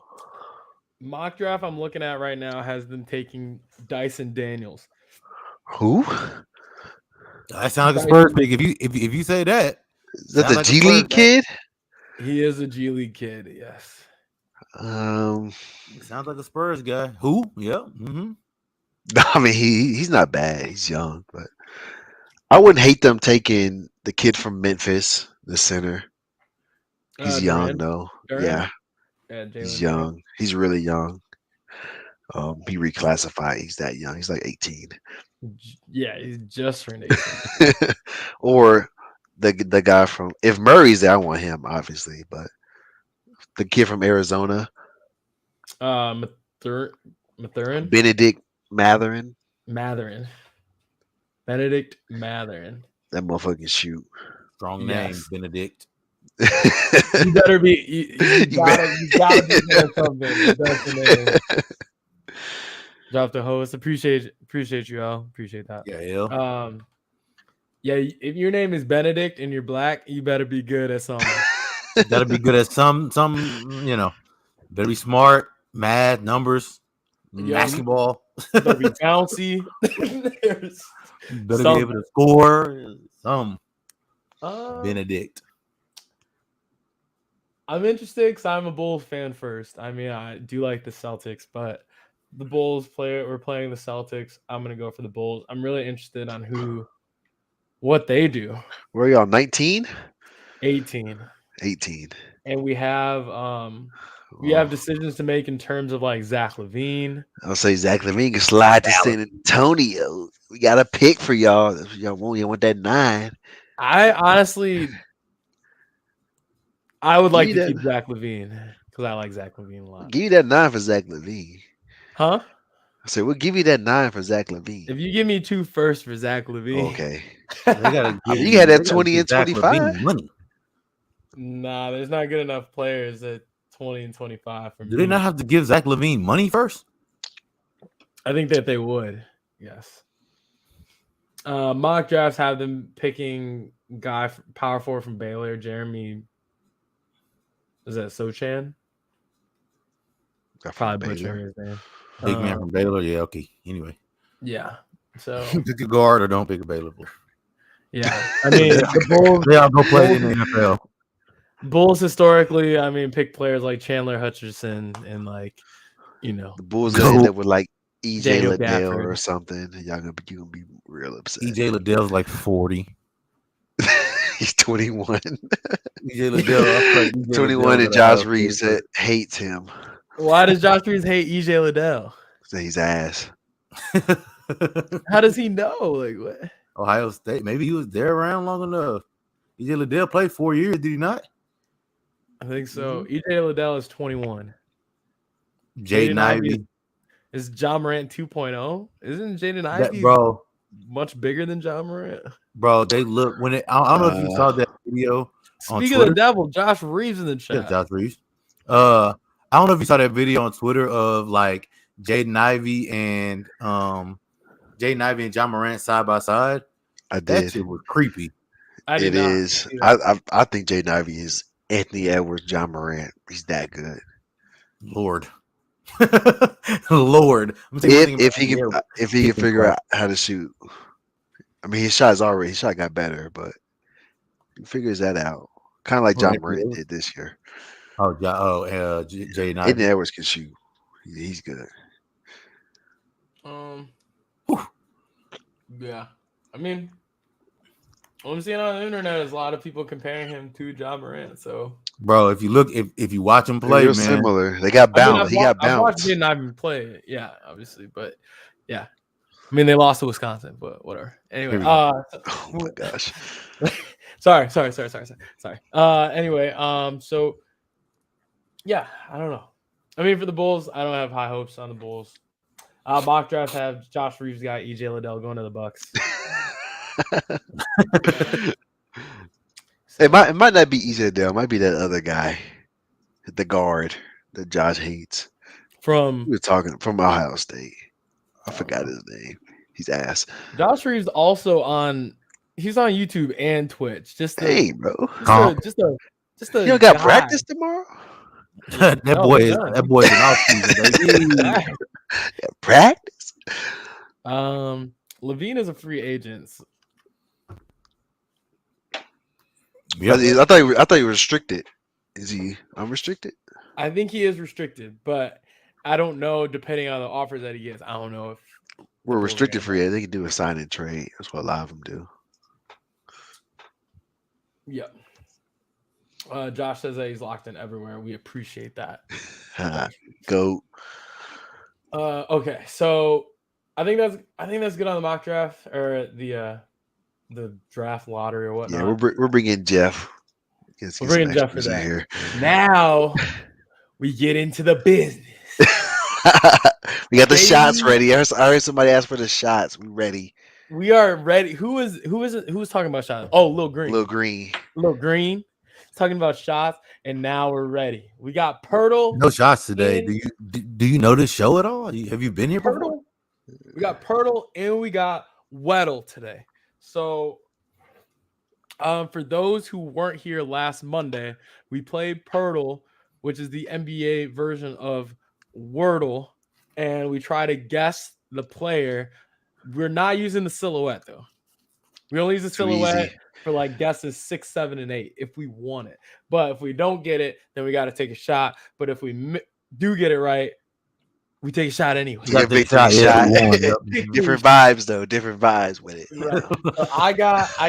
Mock draft I'm looking at right now has them taking Dyson Daniels. Who? That sounds like a Spurs pick. If you say that, Is that the like G League kid? He is a G League kid. Yes. It sounds like a Spurs guy. Who? Yeah. Mm-hmm. I mean, he's not bad. He's young, but I wouldn't hate them taking the kid from Memphis, the center. He's young though. Durant? Yeah, he's Jalen young. Durant. He's really young. He reclassified. He's that young. He's like 18. Yeah, he's just turned 18. Or the guy from, if Murray's there, I want him obviously, but the kid from Arizona, Mathurin? Benedict Matherin. Benedict Matherin. That motherfucker can shoot. Strong name, Yes. Benedict. You better be. You gotta be doing something. That's the name. Drop the host. Appreciate you, Al. Appreciate that. Yeah, yeah. Yeah. If your name is Benedict and you're black, you better be good at something. Gotta be good at some. Better be smart, math, numbers, basketball. Better be bouncy. Better be able to score. Benedict. I'm interested because I'm a Bulls fan first. I mean, I do like the Celtics, but the Bulls we're playing the Celtics. I'm gonna go for the Bulls. I'm really interested on what they do. Where are y'all? 19? 18. 18. And we have decisions to make in terms of like Zach LaVine. I'll say Zach LaVine can slide to San Antonio. We got a pick for y'all. Y'all want that 9. I honestly, I would like to keep Zach LaVine because I like Zach LaVine a lot. Give you that 9 for Zach LaVine. Huh? I said, we'll give you that 9 for Zach LaVine. If you give me 2 firsts for Zach LaVine. Okay. You had that 20 and 25. Money. Nah, there's not good enough players at 20 and 25 for me. Do they not have to give Zach LaVine money first? I think that they would. Yes. Mock drafts have them picking power forward from Baylor, Jeremy. Is that Sochan? Probably butchering his name. Big man from Baylor. Yeah, okay. Anyway. Yeah. So Pick a guard or don't pick a available. yeah, I mean the Bulls. They all go play in the NFL. Bulls historically, I mean, pick players like Chandler Hutcherson and The Bulls gonna end up with like EJ Daniel Liddell Gafford. or something. You gonna be real upset. EJ Liddell's like 40. He's 21. EJ Liddell, 21, and Josh Reeves hates him. Why does Josh Reeves hate EJ Liddell? So he's ass. How does he know? Like what? Ohio State. Maybe he was there around long enough. EJ Liddell played 4 years, did he not? I think so. EJ Liddell is 21. Jaden Ivey. Is John Morant 2.0? Isn't Jaden Ivey bro much bigger than John Morant? Bro, they look when it. I don't know if you saw that video. Speaking of the devil, Josh Reeves in the chat. Yeah, Josh Reeves. I don't know if you saw that video on Twitter of like Jaden Ivey and John Morant side by side. I did. That shit was creepy. It is. I think Jaden Ivey is Anthony Edwards, John Morant. He's that good. Lord. Lord. If he can figure out how to shoot. I mean, his shot got better, but he figures that out. Kind of like John Morant did this year. Jaden Ivey. Anthony Edwards can shoot. He's good. Yeah. I mean, what I'm seeing on the internet is a lot of people comparing him to John Morant. So, bro, if you watch him play, man, similar. They got bounced. He got bounced. I watched Jaden play. Yeah, obviously, but yeah. I mean, they lost to Wisconsin, but whatever. Anyway, oh my gosh. sorry. Anyway, so yeah, I don't know. I mean, for the Bulls, I don't have high hopes on the Bulls. Mock draft have Josh Reeves got EJ Liddell going to the Bucks. It might not be EJ Liddell. It might be that other guy, the guard that Josh hates. We were talking from Ohio State. I forgot his name. He's ass. Josh Reeves also he's on YouTube and Twitch. Bro. Just a you don't got practice tomorrow? that boy's an off season. Practice? Levine is a free agent. Yep. I thought he was restricted. Is he unrestricted? I think he is restricted, but I don't know. Depending on the offers that he gets, I don't know if we're restricted free agent. They can do a sign and trade. That's what a lot of them do. Yep. Josh says that he's locked in everywhere. We appreciate that. Go. Okay, so I think that's good on the mock draft or the draft lottery or whatnot. Yeah, we're bringing Jeff. We're bringing Jeff for that. Here. Now we get into the business. We got the shots ready. I heard somebody ask for the shots. We ready. We are ready. Who was talking about shots? Oh, Lil Green. Lil Green. Talking about shots, and now we're ready. We got Poeltl. No shots today. Do you know this show at all? Have you been here before? We got Poeltl and we got Weddle today. So, for those who weren't here last Monday, we played Poeltl, which is the NBA version of Weddle, and we try to guess the player. We're not using the silhouette though. We only use the silhouette for like guesses 6, 7, and 8 if we want it. But if we don't get it, then we got to take a shot. But if we do get it right, we take a shot anyway. Different vibes though. Different vibes with it. Right. So I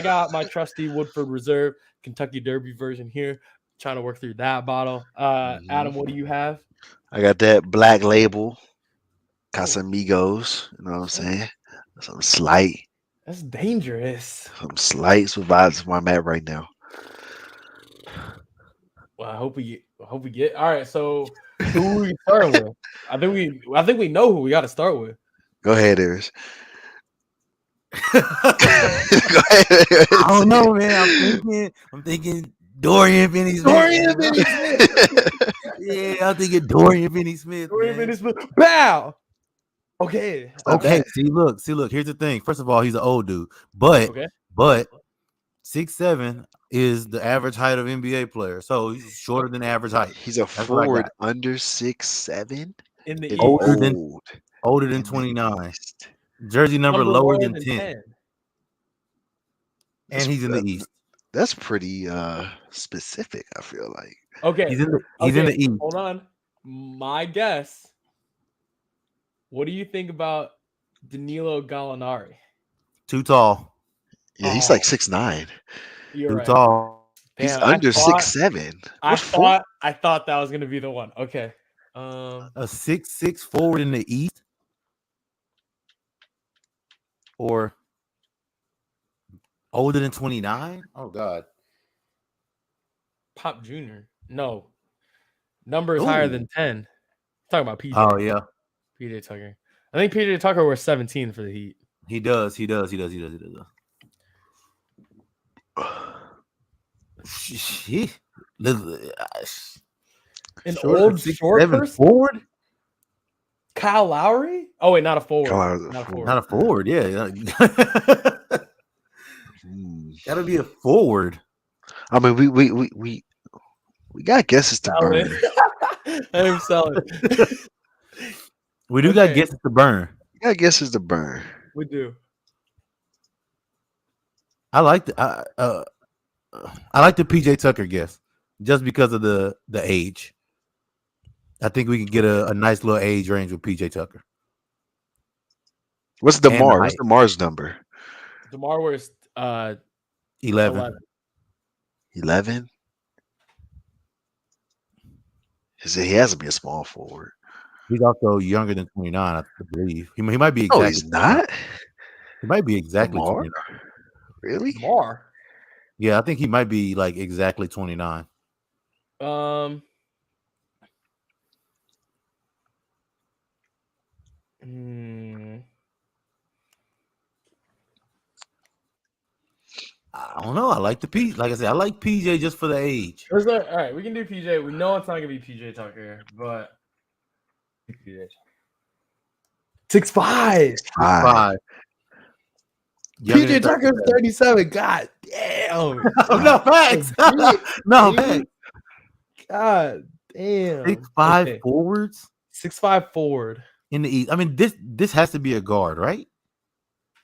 got my trusty Woodford Reserve Kentucky Derby version here. Trying to work through that bottle. Adam, what do you have? I got that Black Label Casamigos. You know what I'm saying? Some slight. That's dangerous. Some slight vibes where I'm at right now. Well, I hope we get. All right, so who are we starting with? I think we know who we got to start with. Go ahead, Eris. Go ahead, Eris. I don't know, man. I'm thinking Dorian Finney-Smith. Yeah, I'm thinking Dorian Finney-Smith. Bow. Okay. See, look. Here's the thing. First of all, he's an old dude, but 6'7" is the average height of NBA players, so he's shorter than average height. He's a forward under 6'7". In the older than 29. Jersey number lower than 10. 10. And he's in the East. That's pretty specific, I feel like. Okay. He's in the East. Hold on. My guess. What do you think about Danilo Gallinari? Too tall. Yeah, he's like 6'9". You're Too right. tall. He's Damn, under 6'7". I thought that was gonna be the one. Okay. A 6'6" forward in the East, or older than 29? Oh God. Pop Jr. No. Number is higher than 10. I'm talking about PJ. Oh yeah. PJ Tucker. I think PJ Tucker was 17 for the Heat. He does. An old short person? Forward? Kyle Lowry? Oh wait, not a forward. Not a forward, yeah. Gotta be a forward. I mean, we got guesses to burn. I'm selling. We do got guesses to burn. We got guesses to burn. We do. I like the PJ Tucker guess just because of the age. I think we could get a nice little age range with PJ Tucker. What's DeMar? What's DeMar's number? DeMar was 11. 11? He has to be a small forward. He's also younger than 29, I believe. He might be exactly. No, he's not. He might be exactly DeMar? 29. Really? DeMar? Yeah, I think he might be like exactly 29. I don't know. I like the PJ. Like I said, I like PJ just for the age. All right, we can do PJ. We know it's not gonna be PJ Tucker, but 6'5". 6'5". PJ Tucker's 37. God damn. No facts. No facts. God damn. 6'5" forwards. 6'5" forward in the East. I mean, this has to be a guard, right?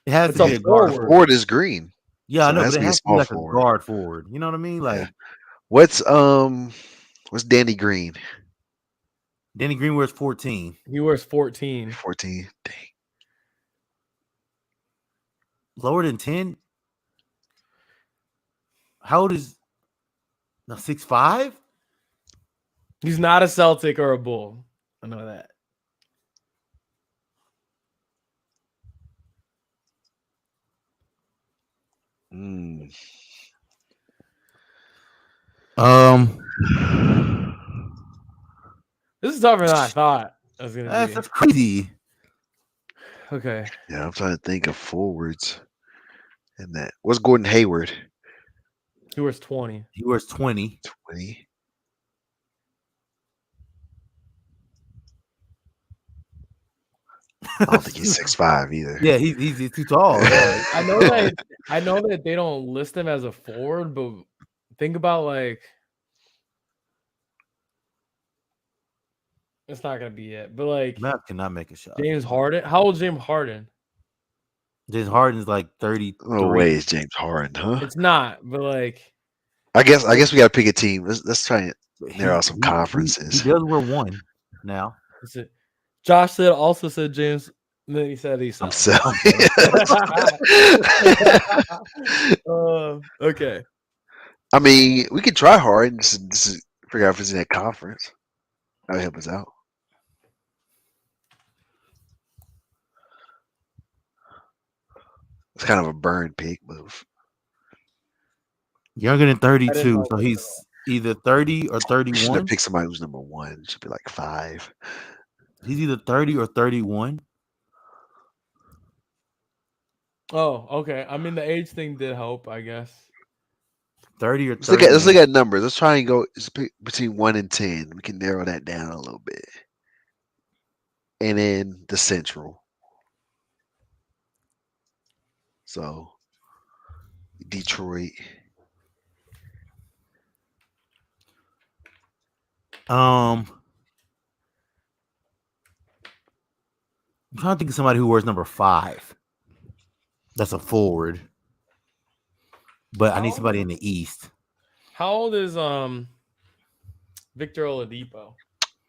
It has to be a guard. Forward is green. Yeah, so I know, but it has to be like a guard forward. You know what I mean? Like, what's Danny Green? Danny Green wears 14. He wears 14. 14. Dang. Lower than 10? How old is 6'5"? He's not a Celtic or a Bull. I know that. This is tougher than I thought it was gonna be. That's crazy. Okay. Yeah, I'm trying to think of forwards. And that. What's Gordon Hayward? He wears 20. He wears 20. 20. I don't think he's 6'5" either. Yeah, he's too tall. Yeah. I know that they don't list him as a forward, but think about like it's not gonna be it. But like Matt cannot make a shot. James Harden. How old is James Harden? James Harden's like 30. No way is James Harden, huh? It's not, but like I guess we gotta pick a team. Let's try and narrow out some conferences. He does wear one now. Josh also said James. And then he said he's I'm selling. Okay. I mean, we could try hard and just figure out if it's in that conference. That would help us out. It's kind of a burn pick move. Younger than 32, so he's either 30 or 31. Should have picked somebody who's number 1. Should be like 5. He's either 30 or 31. Oh, okay. I mean, the age thing did help, I guess. 30 or 30. Let's look at numbers. Let's try and go between 1 and 10. We can narrow that down a little bit. And then the Central. So, Detroit. I'm trying to think of somebody who wears number 5. That's a forward. But I need somebody in the East. How old is Victor Oladipo?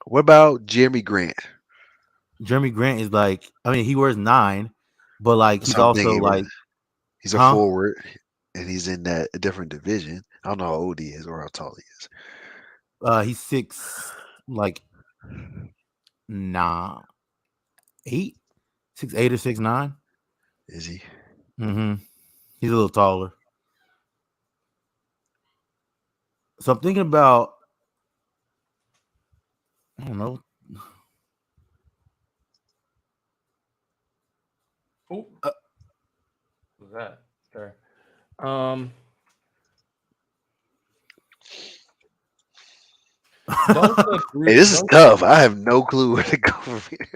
What about Jeremy Grant? Jeremy Grant is like, I mean, he wears 9, but like he's also like he's a forward, and he's in a different division. I don't know how old he is or how tall he is. He's 6, like 8, 6'8" or 6'9". Is he? Mm-hmm. He's a little taller. So I'm thinking about, I don't know. Oh, what's that? Sure. Hey, this is tough. I have no clue where to go from here.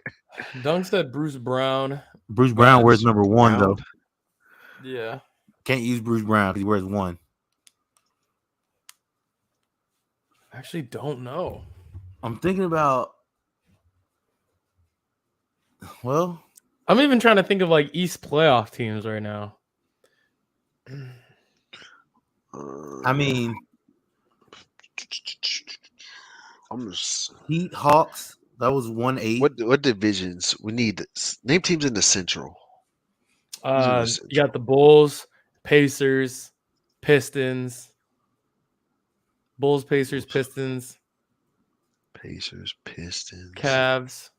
Dunk said Bruce Brown. Bruce Brown wears number 1 though. Yeah. Can't use Bruce Brown because he wears 1. I actually don't know. I'm thinking about. Well, I'm even trying to think of like East playoff teams right now. I mean, I'm just Heat, Hawks. That was 1-8. What divisions we need? Name teams in the Central. You got the Bulls, Pacers, Pistons. Bulls, Pacers, Pistons. Cavs.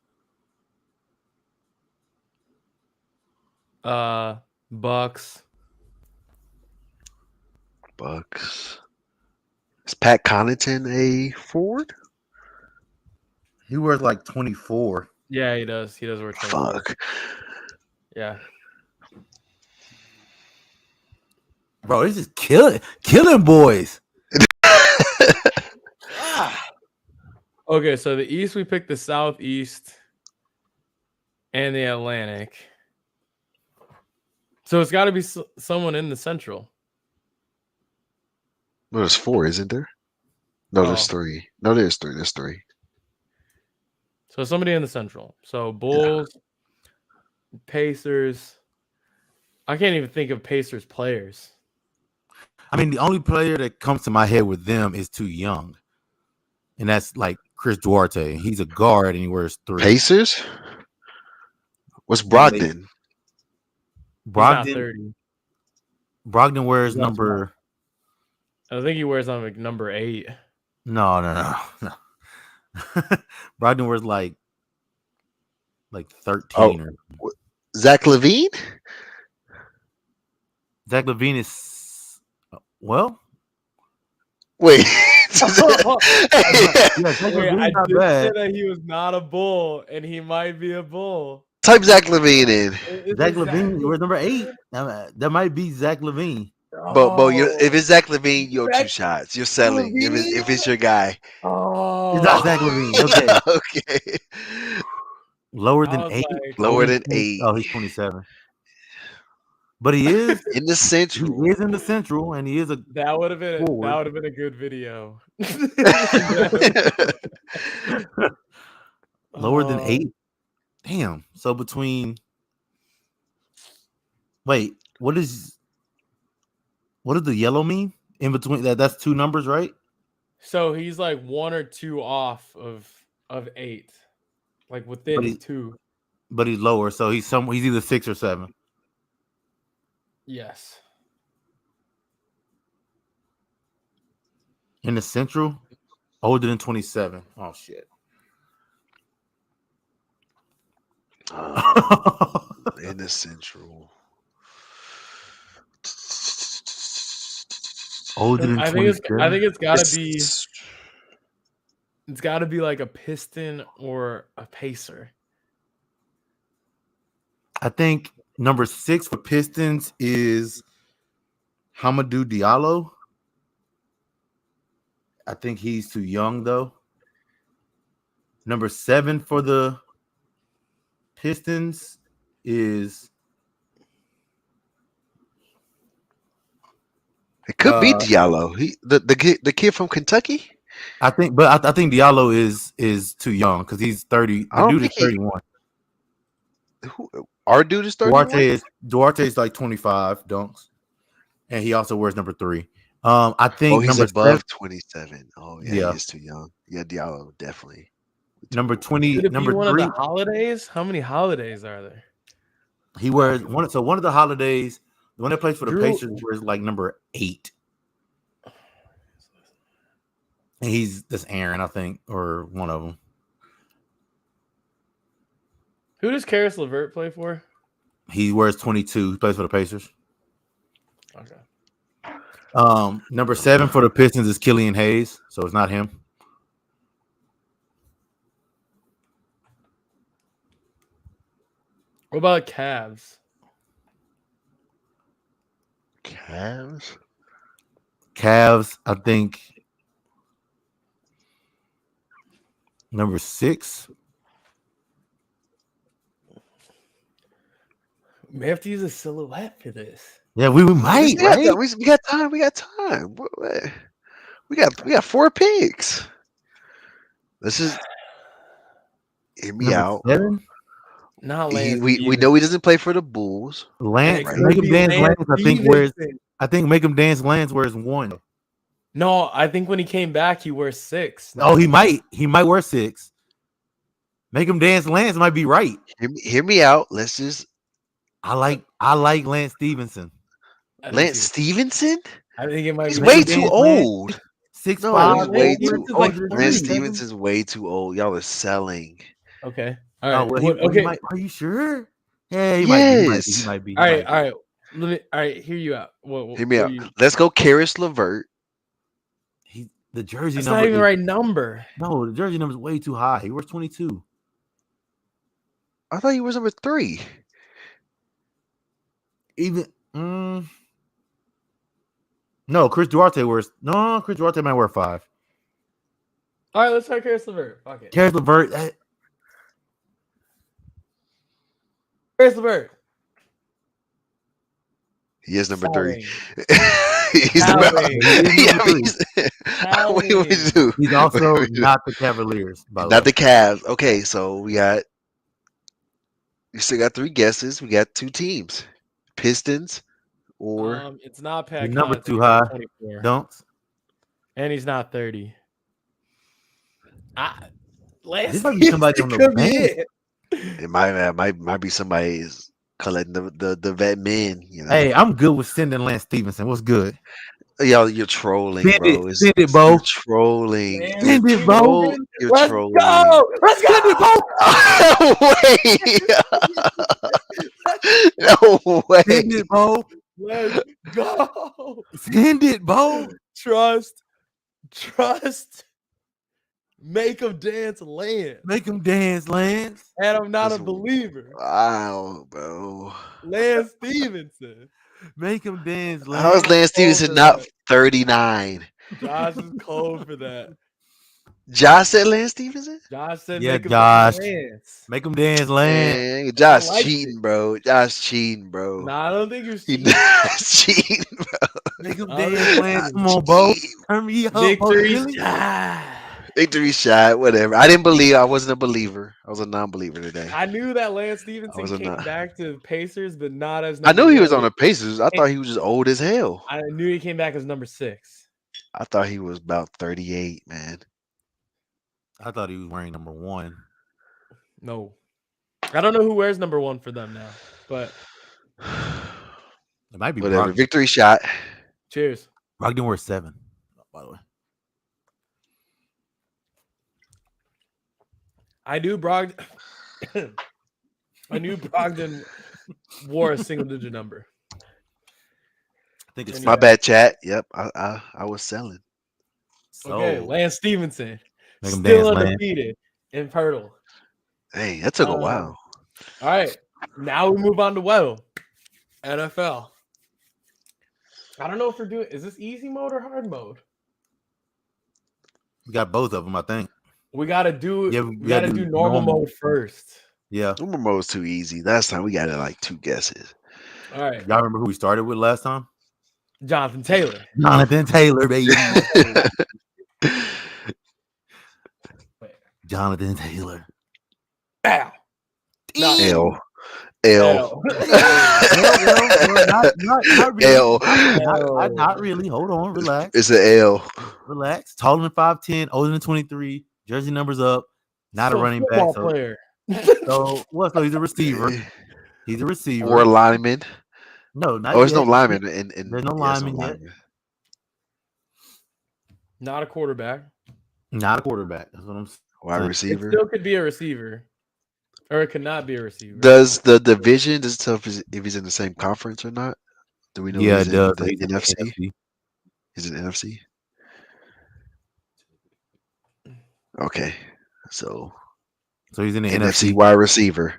Bucks. Is Pat Connaughton a forward? He wears like 24. Yeah, he does. He does wear 24. Fuck. Yeah. Bro, this is killing boys. Okay, so the East, we picked the Southeast and the Atlantic. So it's got to be someone in the Central. No, there's 4, isn't there? No, there's 3. No, there's 3. There's 3. So somebody in the Central. So Bulls, Pacers. I can't even think of Pacers players. I mean, the only player that comes to my head with them is too young. And that's like Chris Duarte. He's a guard and he wears 3. Pacers? What's Brogdon? Brogdon wears number. I think he wears on like number 8. No. Brogdon wears like 13 or Zach LaVine? Zach LaVine is Wait. I did say that he was not a Bull, and he might be a Bull. Type Zach LaVine in. Zach LaVine wears number 8. That might be Zach LaVine. But if it's Zach LaVine, you owe 2 shots. You're selling if it's your guy. Oh, it's not Zach LaVine. Okay. Okay. Lower than 8. Lower than 8. Oh, he's 27. But he is in the Central. He is in the Central, and he is a. That would have been a good video. Lower than 8. Damn. So between. Wait, what does the yellow mean? In between that's 2 numbers, right? So he's like 1 or 2 off of 8, like within 2. But he's lower, so he's either 6 or 7. Yes. In the Central, older than 27. Oh shit. In the Central. Older than 27. I think it's gotta be. It's gotta be like a Piston or a Pacer. I think number 6 for Pistons is Hamidou Diallo. I think he's too young though. Number 7 for the Pistons is. It could be Diallo. The kid from Kentucky. I think Diallo is too young because he's 30. The dude is 31. Our dude is 31. Duarte is like 25 dunks, and he also wears number 3. I think Oh, he's number 7. above 27. Oh yeah, he Yeah, is too young. Yeah, Diallo definitely. number Could 20, it be number one of 3. the holidays? How many holidays are there? He wears one. So one of the holidays, the one that plays for the Drew- Pacers wears like number 8, and that's Aaron, I think, or one of them. Who does Karis LeVert play for? He wears 22. He plays for the Pacers. Okay. Number 7 for the Pistons is Killian Hayes, so it's not him. What about Cavs? Cavs, I think number 6. We have to use a silhouette for this. Yeah, we might, right? We got time. We got time. We got 4 picks. Let's just hear me Number out. 7? Not Lance. We know he doesn't play for the Bulls. Lance, Right. make him dance. Lance, Stevenson. I think make him dance. Lance wears 1. No, I think when he came back, he wears 6. Oh, he might wear 6. Make him dance. Lance might be right. Hear me out. Let's just. I like Lance Stevenson. Lance Stevenson? I think it might He's be way too old. 6'5". No, he's way Lance too is like old. 30. Lance Stevenson's way too old. Y'all are selling. Okay. All Oh, right. well, Okay. are you sure? Yeah, he Yes. might be. All right. All right. Hear you out. Hear me out. Let's go Karis LeVert. The jersey That's number. not even the right number. No, the jersey number is way too high. He wears 22. I thought he was number 3. Even no, Chris Duarte might wear 5. All right, let's try Karis LeVert. Fuck it. Karis LeVert. Karis LeVert. He is number 3. Selling. He's Selling. What we do? He's also not the Cavaliers, by the Not way. the Cavs. Okay, so we still got 3 guesses. We got 2 teams. Pistons or It's not Pat. The number Connaughton, too he's high. 24. Dunks. And he's not 30. Lance This might be somebody on the could be bench. it. it might be somebody's collecting the vet men. You know. Hey, I'm good with sending Lance Stevenson. What's good? Y'all, you're trolling, bro. Send it, Bo. You're trolling. Man, Send it, Bo. You're Let's trolling. go. Let's go. No way. Send it, Bo. Let's go. Send it, Bo. Trust. Make him dance, Lance. Make him dance, Lance. And I'm not a That's- believer. Wow, bro. Lance Stevenson. Make him dance, Lance. How is Lance Stevenson not 39? Josh is cold for that. Josh said Lance Stevenson? Josh said, Yeah, make him Josh. dance. Make him dance, Lance. Man, Josh like cheating, bro. Josh cheating, bro. Nah, I don't think you're He cheating. cheating, bro. Make him Oh, dance, Lance. Josh Come on, Bo. cheating. Turn me up, Bo. Victory Really? shot. Victory shot, whatever. I didn't believe. I wasn't a believer. I was a non-believer today. I knew that Lance I Stevenson was a came not. back to Pacers, but not as. I knew he was number on the Pacers. I thought he was just old as hell. I knew he came back as number 6. I thought he was about 38, man. I thought he was wearing number 1. No, I don't know who wears number 1 for them now, but It might be Whatever. Brogdon. Victory shot. cheers. Brogdon wears 7, by the way. I knew Brogdon. I knew Brogdon wore a single-digit number. I think it's And My Yeah. bad, chat. Yep, I was selling. Okay, so. Lance Stevenson Make him still dance, Lance. undefeated in Poeltl. Hey, that took a while. All right, now we move on to Weddle, NFL. I don't know if we're doing. Is this easy mode or hard mode? We got both of them, I think. We gotta do. Yeah, we gotta do normal mode first. Yeah. Number mode's too easy. Last time we got it like 2 guesses. All right, Y'all remember who we started with last time? Jonathan Taylor. Jonathan Taylor, baby. Jonathan Taylor. Bow. Not- L. L. Not really. L. Not really. Hold on, relax. It's an L. Relax. Taller than 5'10", older than 23. Jersey numbers up. Not a running back. So, player. so he's a receiver. He's a receiver. Or a lineman. No, not there's yet. no lineman. There's no lineman yet. Not a quarterback. Not a quarterback. That's what I'm saying. Wide receiver. It still could be a receiver. Or it could not be a receiver. Does the division, does it tell if he's in the same conference or not? Do we know Yeah, it does. The He's in NFC? the NFC. He's in NFC? Okay. So he's in the NFC wide receiver.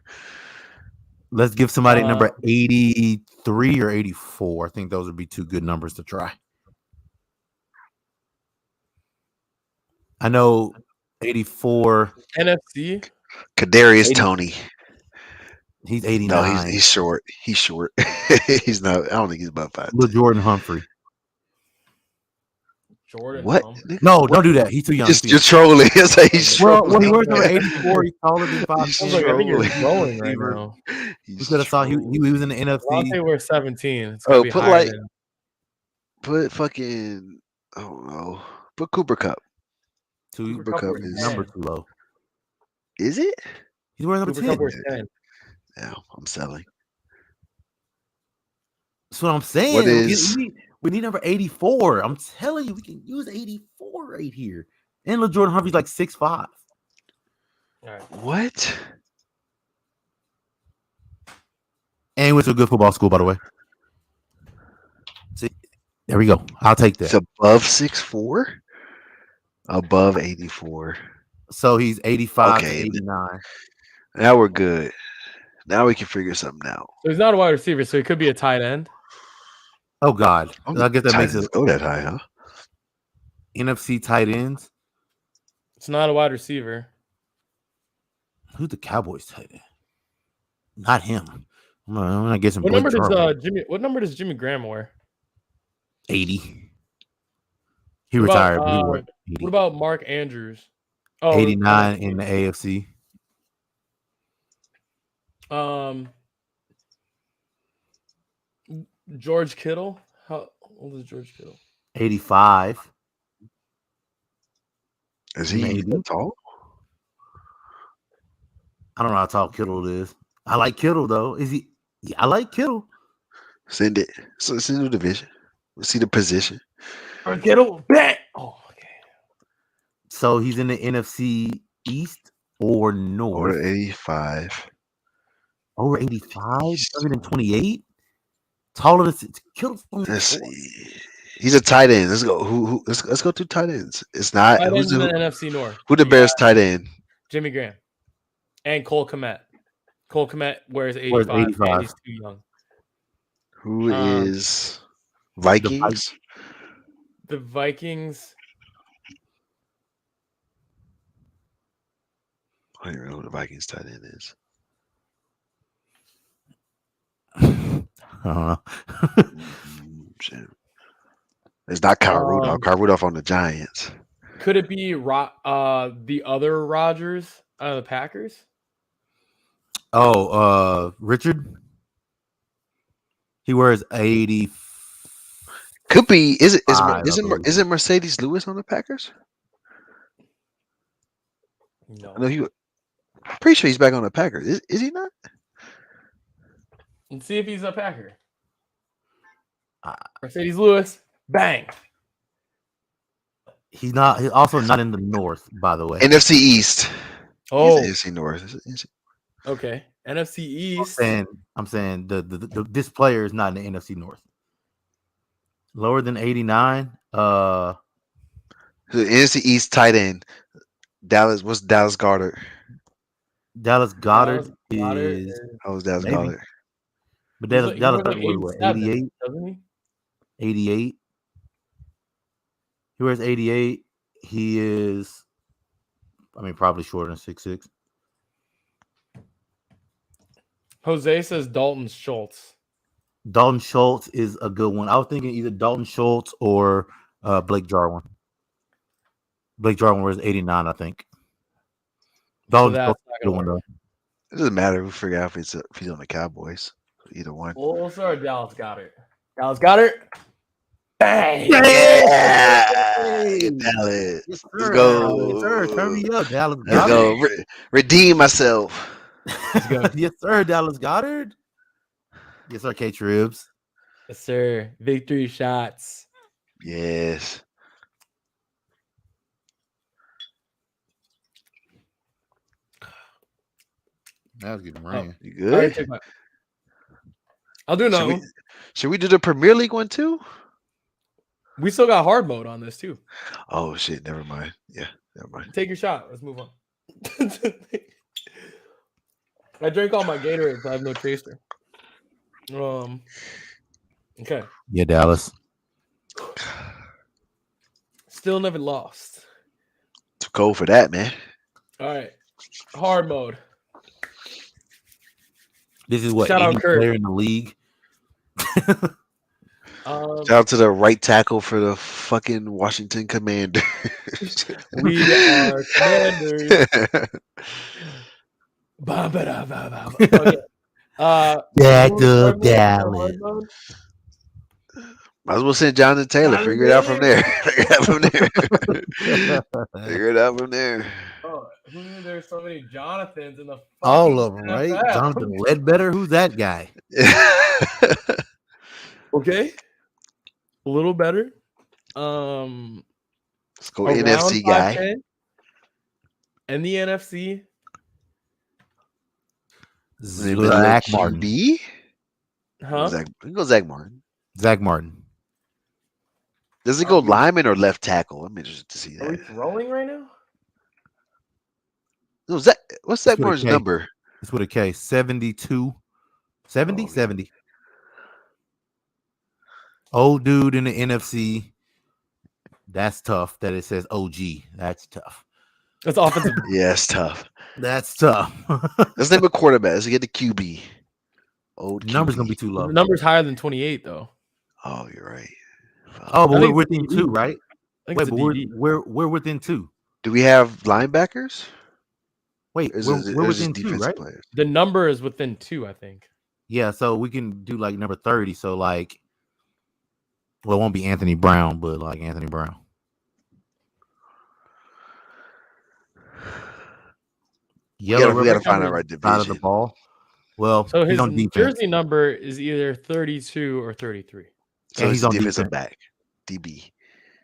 Let's give somebody number 83 or 84. I think those would be two good numbers to try. I know 84. NFC? Kadarius Toney. He's 89. No, he's short. He's short. He's not. I don't think he's about 5'10". Little Jordan Humphrey. Jordan. What? No, don't do that. He's too young. You're trolling. He's trolling. Well, he wears number 84. He's taller than 5'10". I think you're trolling right now. We could have saw he was in the NFC. I'll say we're 17. It's gonna be higher than... put fucking, I don't know. Put Cooper Cup. Cooper Cup is number too low. Is it? He's wearing number 10. Yeah, I'm selling. That's what I'm saying. What is... We need number 84. I'm telling you, we can use 84 right here. And Little Jordan Humphrey's like 6'5". Right. What? And he went to a good football school, by the way. See, there we go. I'll take that. It's above 6'4"? Above 84. So he's 85 to 89. Now we're good. Now we can figure something out. So he's not a wide receiver, so he could be a tight end. Oh, God. I guess that makes it go that high, huh? NFC tight ends. It's not a wide receiver. Who's the Cowboys tight end? Not him. I'm gonna get some. What number does Jimmy Graham wear? 80. He retired. What about Mark Andrews? 89 in the AFC. George Kittle. How old is George Kittle? 85. Is he tall? I don't know how tall Kittle is. I like Kittle though. Is he? Yeah, I like Kittle. Send it. So it's a new division. Let's see the position. Or Kittle. Bet. Oh, okay. So he's in the NFC East or North. Over 85. Over 85? Other than 28? Taller than Kittle. He's a tight end. Let's go. Let's go to tight ends. It's not. Tight ends in the NFC North. Who the Bears tight end? Jimmy Graham and Cole Kmet. Cole Kmet wears 85. And he's too young. Who is Vikings? The Vikings. I don't even know who the Vikings tight end is. It's not Kyle Rudolph. Kyle Rudolph on the Giants. Could it be the other Rodgers, the Packers? Oh, Richard. He wears 80. Could be. Isn't Mercedes Lewis on the Packers? No. I'm pretty sure he's back on the Packers. Is he not? Let's see if he's a Packer. Mercedes Lewis, bang. He's not. He's also not in the North, by the way. NFC East. Oh, NFC North. Okay, NFC East. I'm saying this player is not in the NFC North. Lower than 89. The NFC East tight end. Dallas. What's Dallas Goedert? Dallas Goedert is. How was Dallas Goedert? But Dallas Goedert what? 88. Doesn't he? 88. He wears 88. He is, probably shorter than 6'6". Jose says Dalton Schultz. Dalton Schultz is a good one. I was thinking either Dalton Schultz or Blake Jarwin. Blake Jarwin wears 89, I think. Dalton Schultz is a good one, though. It doesn't matter. We figure out if he's on the Cowboys. Either one. We'll start Dallas Goddard. Dallas Goddard. Bang! Yeah, Hey! Dallas. Yes, Let's sir. go. Yes, sir. Turn me up, Dallas Let's Goddard. go. Redeem myself. Let's go. Yes, sir. Dallas Goddard. Yes, sir. K-Tribs. Yes, sir. Victory shots. Yes. That was getting rain. You All right, good? check my. I'll do another one. Should we do the Premier League one too? We still got hard mode on this too. Oh shit! Never mind. Yeah, never mind. Take your shot. Let's move on. I drank all my Gatorade, so I have no chaser. Okay. Yeah, Dallas. Still never lost. Let's go for that, man. All right. Hard mode. This is what Shout out 80th Kurt. player in the league. Shout out to the right tackle for the fucking Washington Commanders. We are Commanders. Okay. Back hard up, mode? Dallas. Hard mode? Might as well send Jonathan Taylor. Jonathan Figure it out from Taylor. there. Figure it out from there. Figure it out from there. Oh, who knew there's so many Jonathans in the All fucking of them, right? NFL? Jonathan Ledbetter. Who's that guy? Okay. A little better. Let's go Around NFC guy. 5'10". And the NFC. Zach Martin. QB? Huh? We go Zach Martin. Zach Martin. Does it go lineman or left tackle? I'm interested to see Are we that. throwing right now? No, Zach, what's Zach With a Martin's K. number? It's with a K. 72. 70? Oh, okay. 70. Old dude in the NFC. That's tough that it says OG. That's tough. That's offensive. Yeah, it's tough. That's tough. Let's name a quarterback. Let's get the QB. Old The number's QB. going to be too low. The number's higher than 28, though. Oh, you're right. Fuck. Oh, but I we're think within it's a two, DB. right? I think Wait, it's a but DB. we're within two. Do we have linebackers? Wait, Or is we're it- or we're is it within two, defensive right? players? The number is within 2, I think. Yeah, so we can do like number 30. So like, well, it won't be Anthony Brown, but like Anthony Brown. Yellow We gotta ribbon find the covers right side of the division. ball. Well, So he's his on defense. jersey number is either 32 or 33. So And he's he's on defensive defense. back. DB.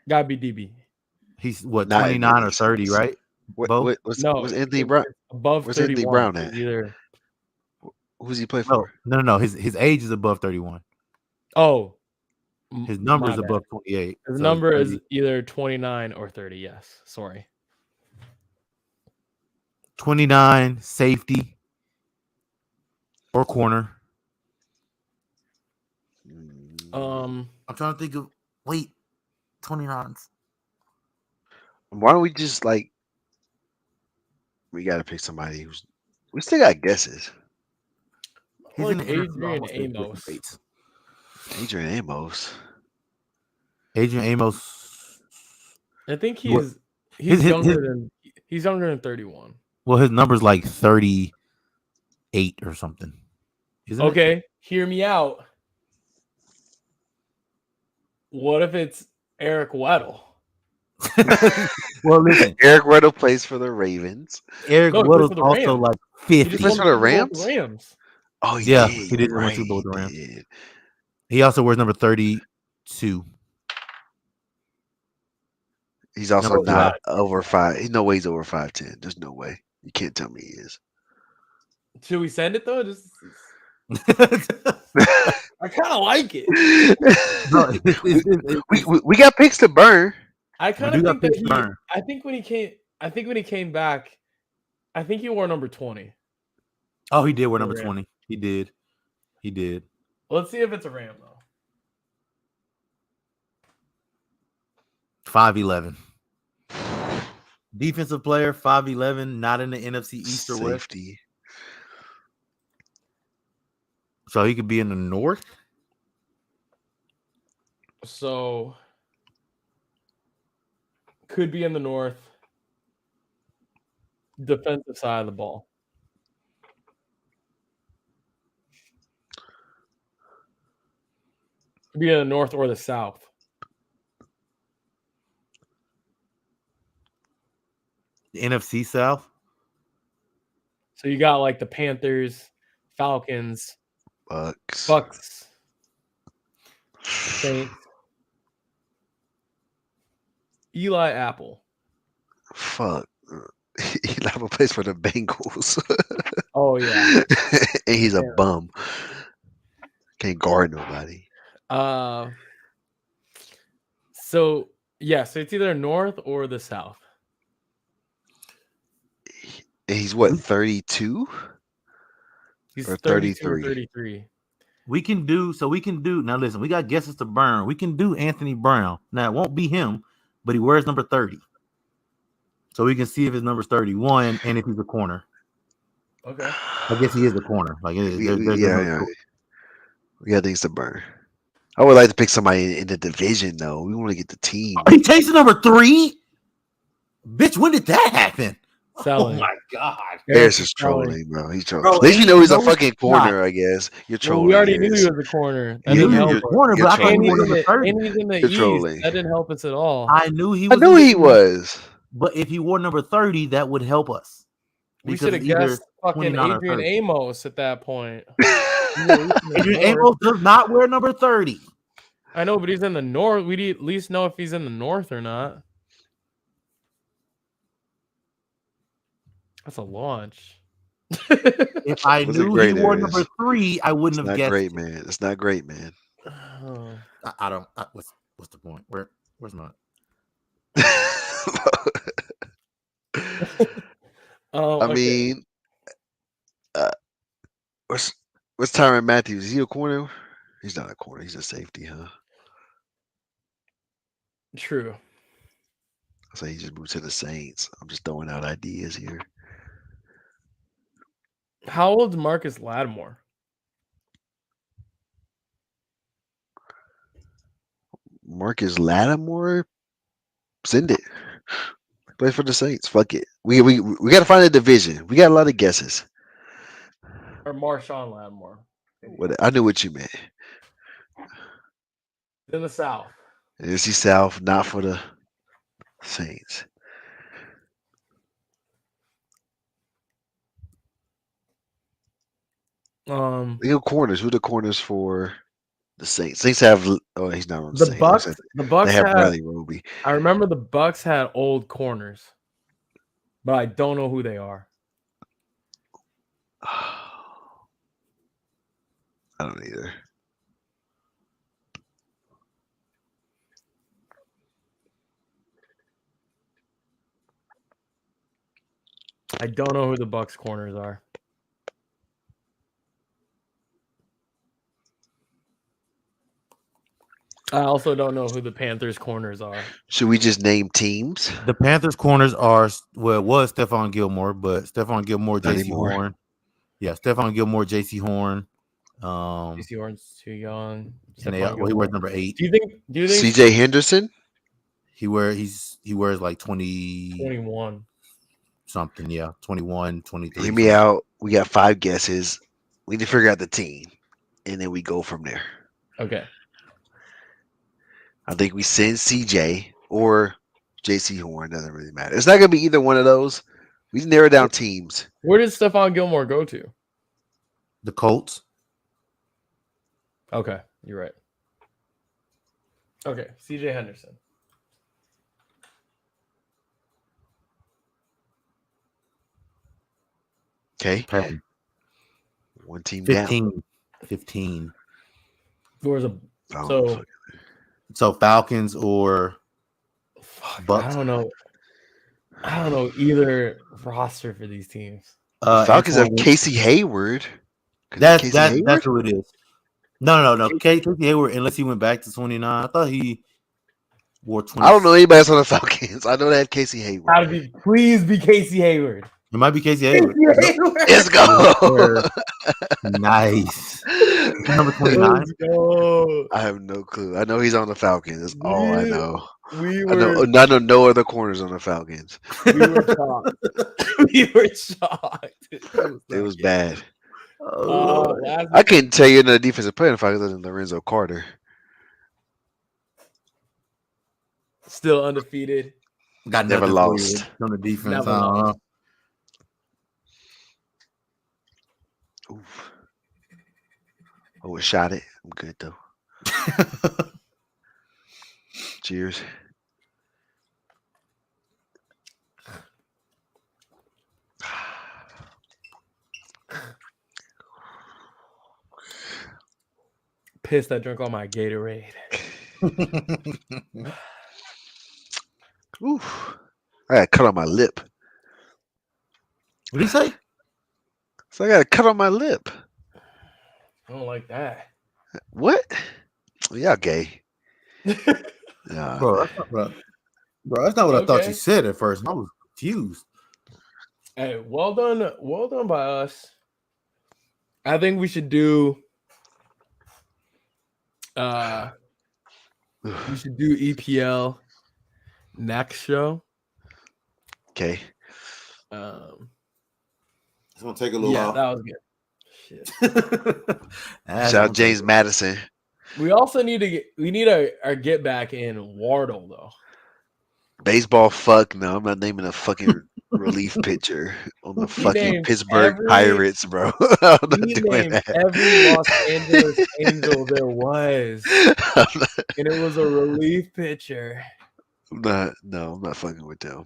Gotta be DB. He's what, Not 29 or Anthony 30, Simmons. right? What, Both? what's No, Anthony it's Brown? above Where's 31. Anthony Brown It's at? either. Who's he play for? No. His age is above 31. Oh, His number is my bad. above 28. His so number is 30. either 29 or 30. Yes. Sorry. 29, safety, or corner. I'm trying to think of 29s. Why don't we just like we gotta pick somebody who's we still got guesses. He's Like in the NFC Adrian almost at different Amos. rates. Adrian Amos. Adrian Amos. I think What- he's his- younger than 31. Well, his number's like 38 or something. Isn't it? Okay, hear me out. What if it's Eric Weddle? Well, listen, Eric Weddle plays for the Ravens. Eric No, he plays Weddle's for the also Rams. like He 50. just plays won for the Super Bowl with Rams? Rams. Oh Yeah, yeah, he you're did win right, Super Bowl with the he Rams. did. He also wears number 32. He's also Number not over 5. He's no way he's over 5'10. There's no way. You can't tell me he is. Should we send it though? I kind of like it. we got picks to burn. I kind do of got think that picks to burn. I think when he came back, I think he wore number 20. Oh, he did wear number Ram. 20. He did. Let's see if it's a Ram though. 5'11. Defensive player, 5'11, not in the NFC East or West. Safety. So he could be in the North. So could be in the North. Defensive side of the ball. Be in the north or the south. The NFC South. So you got like the Panthers, Falcons, Bucks. Saints, Eli Apple. Fuck. Eli Apple plays for the Bengals. Oh yeah. And he's a Yeah. bum. Can't guard nobody. So so it's either north or the south. And he's what, 32? He's Or 32 or 33. 33. We can do now. Listen, we got guesses to burn. We can do Anthony Brown. Now it won't be him, but he wears number 30. So we can see if his number's 31 and if he's a corner. Okay. I guess he is a corner. Like Yeah. We got things to burn. I would like to pick somebody in the division though. We want to get the team. Are you chasing number 3? Bitch, when did that happen? Selling. Oh my god. Harris is trolling, bro. He's trolling. Bro, At least you know he's a no, fucking he's corner, I guess. You're Well, trolling. we already knew he Harris. was a corner. That You didn't knew help he was us. a corner, You're but I thought he trolling. wore number 30. And he's in the You're East. trolling. That didn't help us at all. I knew he I was. knew he was. But if he wore number 30, that would help us. We Because should have it's either guessed fucking 29 or Adrian 30. Amos at that point. Adrian Amos does not wear number 30. I know, but he's in the north. We'd at least know if he's in the north or not. That's a launch. If I Was it knew he great, wore Arias? number 3, I wouldn't It's have not guessed. great, man. It's not great, man. Oh. I don't. What's the point? Where's my? I mean, what's Tyrann Matthew? Is he a corner? He's not a corner. He's a safety, huh? True. I say he just moved to the Saints. I'm just throwing out ideas here. How old's Marcus Lattimore? Marcus Lattimore? Send it. Play for the Saints. Fuck it. We got to find a division. We got a lot of guesses. Or Marshawn Lattimore? I knew what you meant. In the south. Is he South? Not for the Saints. They go corners. Who are the corners for the Saints? Saints have. Oh, he's not on the Saints. Bucks. The Bucks They have had, Bradley Roby. I remember the Bucks had old corners, but I don't know who they are. I don't either. I don't know who the Bucks corners are. I also don't know who the Panthers corners are. Should we just name teams? The Panthers corners are it was Stephon Gilmore, but Stephon Gilmore, Not JC anymore. Horn. Yeah, Stephon Gilmore, JC Horn. JC Horn's too young. And he wears number 8. Do you think CJ Henderson? He wears like 20 21? something, yeah. 21, 23. Hear me out. We got 5 guesses. We need to figure out the team. And then we go from there. Okay. I think we send CJ or JC Horn. Doesn't really matter. It's not going to be either one of those. We narrow down teams. Where did Stephon Gilmore go to? The Colts. Okay, you're right. Okay, CJ Henderson. Okay. Okay. One team 15. down. 15. Where's a Oh, So Falcons or Bucks. I don't know either roster for these teams. Falcons have Antoine- Casey Hayward. That's Casey Hayward? that's who it is. No. Casey Hayward, unless he went back to 29. I thought he wore 20. I don't know anybody else on the Falcons. I know they have Casey Hayward. Gotta be, please be Casey Hayward. It might be Casey Hayward. Let's go. Nice. Number 29. Let's go. I have no clue. I know he's on the Falcons. That's all I know. We I know no other corners on the Falcons. were shocked. We were shocked. It was bad. Last I couldn't tell you another defensive player in the Falcons other than Lorenzo Carter. Still undefeated. Got Never nothing for you lost. on the defense. Never I don't lost. Oof. Overshot it. I'm good though. know. Cheers. Pissed I drank all my Gatorade. Oof. I got a cut on my lip. What did he say? So I got a cut on my lip. I don't like that. What? Y'all gay. Nah, Bro, man. that's not what I thought Okay. you said at first. I was confused. Hey, well done by us. I think we should do EPL next show. Okay. It's gonna take a Yeah, that was good. Shit. Shout out James Madison. We also need our get back in Weddle though. Baseball fuck. No, I'm not naming a fucking relief pitcher on the fucking named Pittsburgh every- Pirates, bro. I'm not He doing named that. every Los Angeles Angel there was, and it was a relief pitcher. I'm not fucking with them.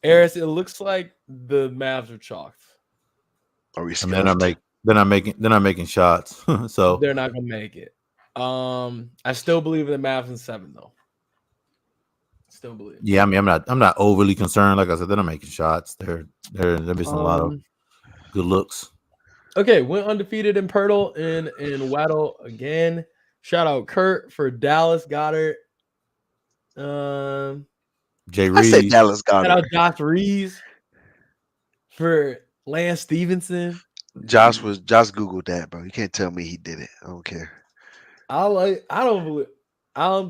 Eris, it looks like the Mavs are chalked. Are we And they're not making shots. So They're not gonna make it. I still believe in the Mavs in 7 though. Still believe. yeah, I mean, I'm not overly concerned. Like I said, they're not making shots. They're missing a lot of good looks. Okay, went undefeated in Poeltl and in Weddle again. Shout out Kurt for Dallas Goddard. Jay I said Reed. Dallas Shout out Goddard. Josh Reeves for Lance Stevenson. Josh Googled that, bro. You can't tell me he did it. I don't care. I don't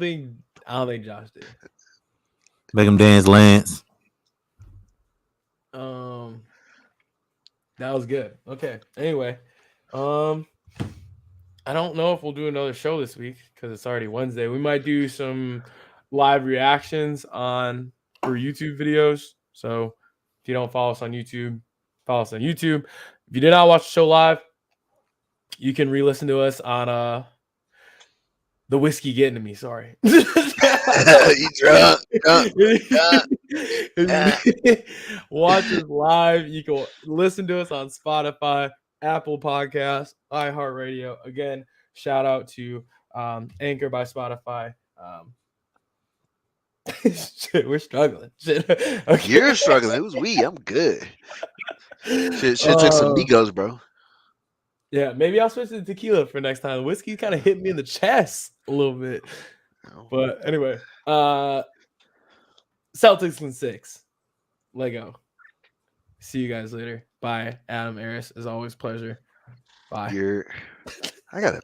think Josh did. Make him dance, Lance. That was good. Okay. Anyway, I don't know if we'll do another show this week because it's already Wednesday. We might do some live reactions for YouTube videos. So if you don't follow us on YouTube, follow us on YouTube. If you did not watch the show live, you can re-listen to us on the whiskey getting to me. Sorry. You drunk. Watch us live. You can listen to us on Spotify, Apple Podcasts, iHeartRadio. Again, shout out to Anchor by Spotify. Shit, we're struggling. Shit. Okay. You're struggling. It was we. I'm good. Should took some Migos, bro. Yeah, maybe I'll switch to tequila for next time. Whiskey kind of hit me in the chest a little bit. But anyway, Celtics in 6. Lego. See you guys later. Bye. Adam Aris, as always, pleasure. Bye. I gotta